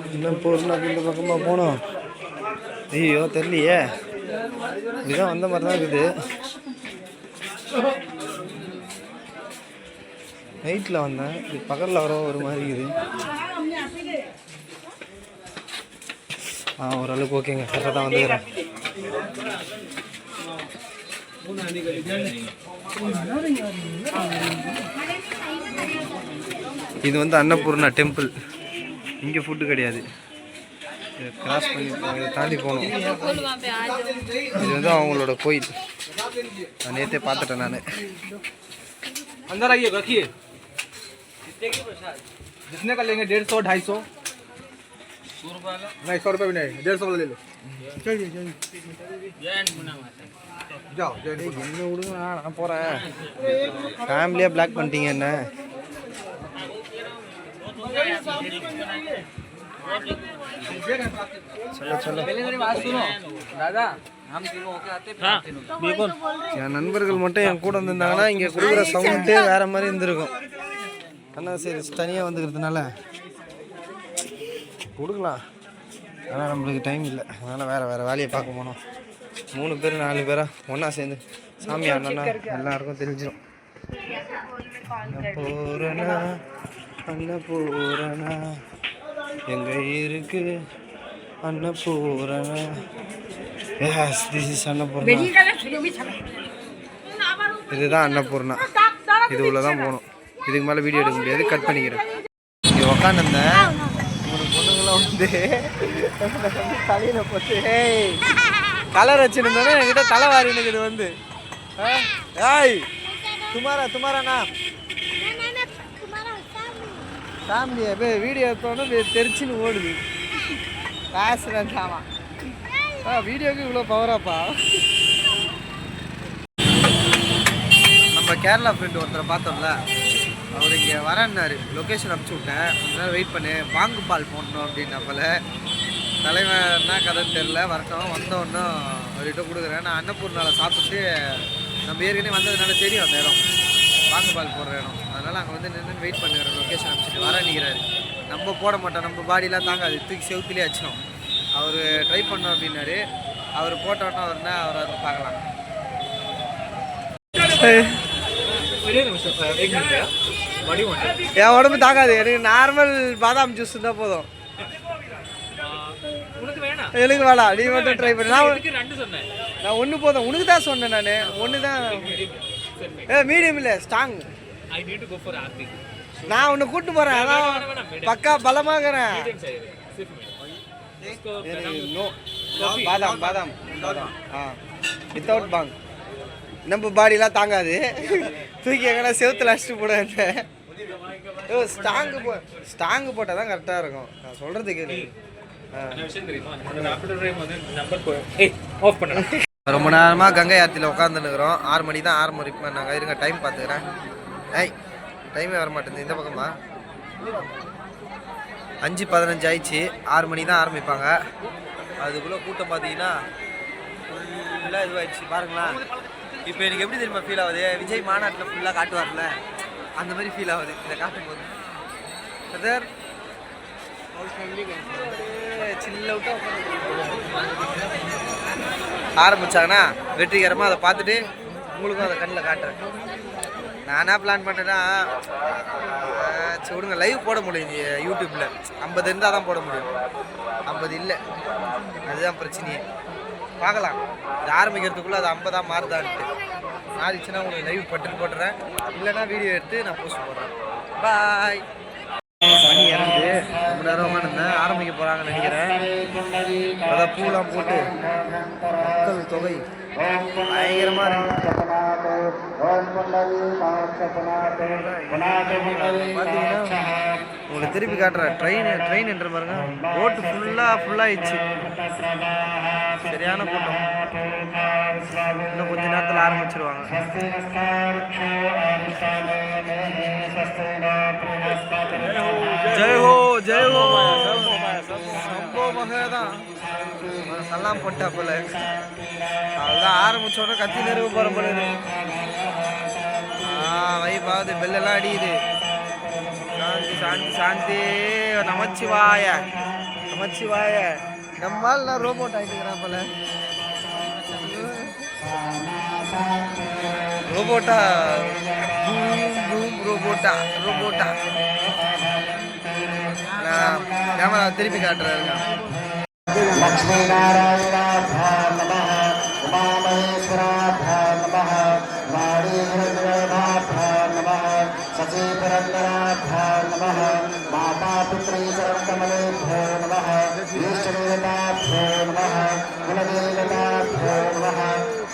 இன்னும் பூர்ணாக்கு இந்த பக்கமாக போனோம் ஐயோ தெரியலையே இதுதான் வந்த மாதிரி தான் இருக்குது நைட்டில் வந்தேன் இது பகலில் வர ஒரு மாதிரி இருக்குது ஓரளவுக்கு ஓகேங்க கரெக்டாக தான் வந்துக்கிறேன் இது வந்து அன்னபூர்ணா டெம்பிள் இங்கே ஃபுட்டு கிடையாது கிராஸ் பண்ணி தாண்டி போகணும் இது வந்து அவங்களோட கோயில் நான் நேற்றே பார்த்துட்டேன் நான் जितने का लेंगे 150 250 नहीं 100 रुपये भी नहीं 150 वाला ले लो चलिए जाओ என்ன விடுங்க நான் போகிறேன். ஃபேமிலியாக பிளாக் பண்ணிட்டீங்க என்ன? चलो चलो दादा हम तीनों होके आते हैं என் நண்பர்கள் மட்டும் என் கூட வந்திருந்தாங்கன்னா இங்கே கொடுக்குற சவுண்டே வேறு மாதிரி இருந்திருக்கும். ஆனால் சரி தனியாக வந்துக்கிறதுனால கொடுக்கலாம். ஆனால் நம்மளுக்கு டைம் இல்லை, அதனால் வேறு வேலையை பார்க்க போனோம். 3 பேர் 4 பேரா ஒன்றா சேர்ந்து சாமி ஆடினா எல்லாருக்கும் தெரிஞ்சிடும். அன்னபூரணா அன்னபூரணா எங்க இருக்கு Annapoorna. Yes this is Annapoorna. இதுதான் அன்னபூர்ணா. இது உள்ள தான் போகணும். இதுக்கு மேலே வீடியோ எடுக்க முடியாது, கட் பண்ணிக்கிறேன். இங்கே உக்காந்துருந்தேன். ஒரு பொண்ணுங்களாம் வந்து தலையில் போட்டு கலர் வச்சுருந்தோன்னே என்கிட்ட தலை வாரினுக்கு இது வந்து ஏய் துமாராண்ணா ஃபேமிலியை போய் வீடியோ எடுத்தோன்னே தெரிச்சுன்னு ஓடுது. காசுறான் வீடியோக்கு இவ்வளோ பவராப்பா. நம்ம கேரளா ஃப்ரெண்டு ஒருத்தரை பார்த்தோம்ல, அவர் இங்கே வரேன்னாரு. லொக்கேஷன் அனுப்பிச்சி விட்டேன், கொஞ்ச நேரம் வெயிட் பண்ணு, பாங்கு பால் போடணும் அப்படின்னப்பல தலைவன் என்ன கதைன்னு தெரில. வரட்டும், வந்தோன்னும் அவர்கிட்ட கொடுக்குறேன். நான் அன்னபூர்ணாவில் சாப்பிட்டு நம்ம ஏற்கனவே வந்ததுனால தெரியும் அந்த இடம் பாங்கு பால் போடுற இடம். அதனால் அங்கே வந்து நின்று வெயிட் பண்ணுறேன். லொக்கேஷன் அனுப்பிச்சிட்டு வர நிற்கிறாரு. நம்ம போட மாட்டோம், நம்ம பாடியெலாம் தாங்காது, தூக்கி செவுத்துலேயே வச்சிடும். அவர் ட்ரை பண்ணோம் அப்படின்னாரு. அவர் போட்டோன்னா அவரை வந்து பார்க்கலாம். என் உடம்பு தாக்காது, எனக்கு நார்மல் பாதாம் ஜூஸ் தான் போதும். எனக்கு வேணாம், நீ மட்டும் ட்ரை பண்ண. நான் ஒன்று போதும், உனக்கு தான் சொன்னேன். நான் ஒன்று தான். மீடியம் இல்லை, ஸ்ட்ராங். நான் உன்னை கூட்டு போகிறேன், அதான் பக்கா பலமாகறேன். பாதாம் பாதாம் பாதாம் வித்தவுட் பாங். நம்ம பாடிலாம் தாங்காது, தூக்கி எங்கன்னா செவுத்துல அடிச்சுட்டு போட. ஸ்ட்ராங்கு போட்டால் தான் கரெக்டாக இருக்கும். நான் சொல்கிறது கேளு. ரொம்ப நேரமாக கங்கை ஆற்றில் உட்காந்துருக்குறோம். 6 மணி தான் ஆரம்பிப்போம். நாங்கள் இருங்க டைம் பார்த்துக்கிறேன். டைமே வர மாட்டேங்குது. இந்த பக்கமா 5:15 ஆயிடுச்சு. 6 மணி தான் ஆரம்பிப்பாங்க. அதுக்குள்ளே கூட்டம் பார்த்தீங்கன்னா ஃபுல்லாக இதுவாகிடுச்சு பாருங்களேன். இப்போ எனக்கு எப்படி தெரியுமா ஃபீல் ஆகுது, விஜய் மாநாட்டில் ஃபுல்லாக காட்டுவார்ல அந்த மாதிரி ஃபீல் ஆகுது இதை காட்டும் போது. பிரதர் சில்லவுட்டாக ஆரம்பித்தாங்கன்னா வெற்றிகரமாக அதை பார்த்துட்டு உங்களுக்கும் அதை கண்ணில் காட்டுறேன். நான் என்ன பிளான் பண்ணுறேன்னா, விடுங்க, லைவ் போட முடியும் யூடியூப்பில். 50 இருந்தால் தான் போட முடியும், 50 இல்லை. அதுதான் பிரச்சனையே. பார்க்கலாம், இது ஆரம்பிக்கிறதுக்குள்ளே அது 50 மாறுதான்ட்டு. மாறிச்சுன்னா உங்களுக்கு லைவ் போட்டுறேன், இல்லைன்னா வீடியோ எடுத்து நான் போஸ்ட் போடுறேன். பாய். மணி இறந்து ரொம்ப நேரம் உட்காந்துருந்தேன். ஆரம்பிக்க போகிறாங்கன்னு நினைக்கிறேன். அதான் பூலாம் போட்டு மக்கள் தொகை பயங்கரமாக இருக்கு. பார்த்தீங்கன்னா உங்களுக்கு திருப்பி காட்டுறேன். ட்ரெயின் என்ற பாருங்க, ரோட்டு ஃபுல்லாகிடுச்சு. சரியான கூட்டம். இன்னும் கொஞ்ச நேரத்தில் ஆரம்பிச்சிருவாங்க. ஜெயஹோ ஜெயஹோ சம்போ மகதான் சல்லாம் போட்டா போல. அதுதான் ஆரம்பிச்சோன்னா கத்தி நெருவு போகிற போல. வைப்பாவது பெல்லெல்லாம் அடியுது. சாந்தி சாந்தி சாந்தி நமச்சிவாய நமச்சிவாய. நம்மால் நான் ரோபோட் ஆகிட்டுக்கிறேன் போல. ரோபோட்டா ரோபோட்டா ரோபோட்டா. நான் கேமரா திருப்பி காட்டுறாருங்க. லக்ஷ்மி நாராயணாभ्यां नमः, उमामहेश्वराभ्यां नमः, वाणीभृङ्गेभाभ्यां नमः, शचीपुरन्दराभ्यां नमः, मातापितृचरणकमलेभ्यो नमः, इष्टदेवताभ्यो नमः, कुलदेवताभ्यो नमः,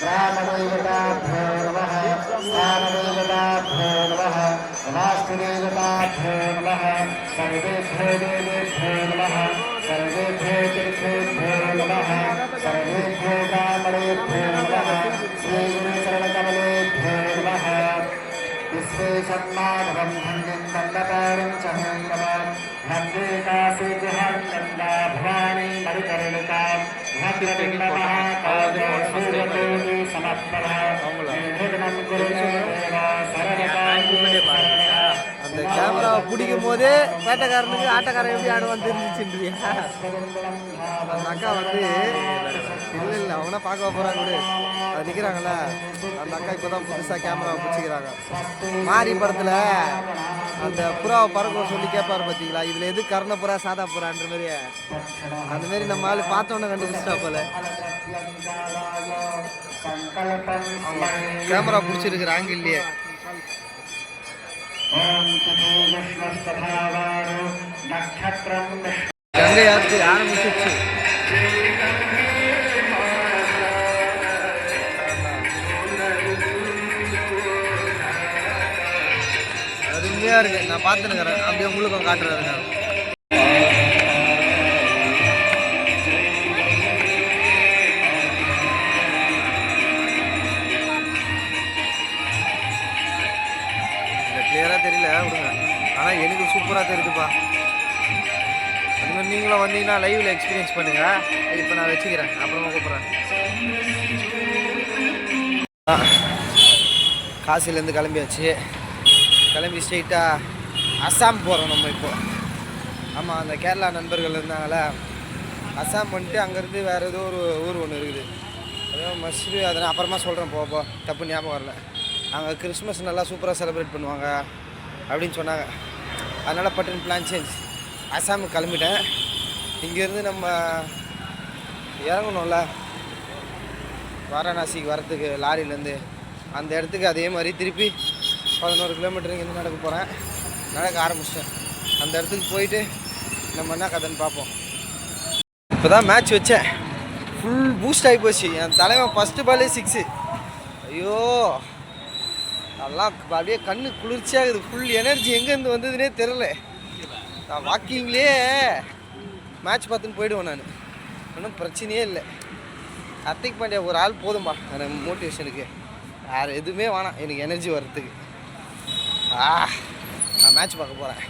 ग्रामदेवताभ्यो नमः, स्थानदेवताभ्यो नमः, स्वास्तिदेवताभ्यो नमः सर्वेभ्यो देवेभ्यो नमः सर्वेभ्यो तीर्थेभ्यो नमः सर्वेभ्यो ब्राह्मणेभ्यो नमः श्रीगुरुचरणकमलेभ्यो नमः विश्वेशन्माधवं धन्यं दण्डपाणिं च नमः वन्दे काशीगृहं गङ्गा भवानी मणिकर्णिकां भद्रपिण्डमहाकाली समप्रभा निर्विघ्नं कुरु मे देव அந்த கேமராவை பிடிக்கும் போதே வேட்டைக்காரனுக்கு ஆட்டக்காரன் எப்படி ஆடுவான்னு தெரிஞ்சிச்சுன்றியா? அந்த அக்கா வந்து இல்லை அவனா பார்க்க போகிறாங்க கூட அது நிற்கிறாங்கல்ல அந்த அக்கா இப்போ தான் புதுசாக கேமராவை பிடிச்சிக்கிறாங்க. மாரி படத்தில் அந்த புறாவை பறக்க சொல்லி கேட்பாரு பார்த்தீங்களா, இதில் எது கர்ண புறா சாதா புறான்ற மாதிரி அந்த மாதிரி நம்ம ஆள் பார்த்தோன்னே கண்டுபிடிச்சிட்டா போல. கேமரா பிடிச்சிருக்கிற ஆங்கிள்லையே கங்கை ஆற்று ஆரம்பிச்சிச்சு. அருமையா இருக்கு. நான் பார்த்துருக்கிறேன், அப்படியே உங்களுக்கும் காட்டுறாருங்க. கிளியராக தெரியல விடுங்க, ஆனால் எனக்கு சூப்பராக தெரியுதுப்பா. அது மாதிரி நீங்களும் வந்தீங்கன்னா லைவில் எக்ஸ்பீரியன்ஸ் பண்ணுங்கள். இப்போ நான் வச்சுக்கிறேன், அப்புறமா கூப்பிட்றேன். காசிலேருந்து கிளம்பியாச்சு. கிளம்பி ஸ்ட்ரெயிட்டாக அஸ்ஸாம் போகிறோம் நம்ம இப்போ. ஆமாம், அந்த கேரளா நண்பர்கள் இருந்தாங்கள அஸ்ஸாம் வந்துட்டு அங்கேருந்து வேறு ஏதோ ஒரு ஊர் ஒன்று இருக்குது, அதோ மஸ்ரு. அதை நான் அப்புறமா சொல்கிறேன், போப்போ தப்பு ஞாபகம் வரல. அங்கே கிறிஸ்மஸ் நல்லா சூப்பராக செலிப்ரேட் பண்ணுவாங்க அப்படின்னு சொன்னாங்க. அதனால் பட்டுன்னு பிளான் சேஞ்ச், அஸ்ஸாமுக்கு கிளம்பிட்டேன். இங்கேருந்து நம்ம இறங்கணும்ல வாரணாசிக்கு வரத்துக்கு லாரியிலேருந்து, அந்த இடத்துக்கு அதே மாதிரி திருப்பி 11 கிலோமீட்டர் இங்கேருந்து நடக்க போகிறேன். நடக்க ஆரம்பிச்சிட்டேன். அந்த இடத்துக்கு போயிட்டு நம்ம என்ன கதைன்னு பார்ப்போம். இப்போ தான் மேட்ச் வச்சேன், ஃபுல் பூஸ்ட் ஆகி போச்சு. என் தலைவன் ஃபஸ்ட்டு பாலே 6. ஐயோ அதெல்லாம் அப்படியே கண்ணு குளிர்ச்சியாகுது. ஃபுல் எனர்ஜி எங்கேருந்து வந்ததுன்னே தெரில. நான் வாக்கிங்லேயே மேட்ச் பார்த்துன்னு போயிடுவேன். நான் ஒன்றும் பிரச்சனையே இல்லை. ஹர்திக் பாண்டியா ஒரு ஆள் போதும்பா எனக்கு மோட்டிவேஷனுக்கு. வேறு எதுவுமே வேணாம் எனக்கு எனர்ஜி வர்றதுக்கு. நான் மேட்ச் பார்க்க போகிறேன்.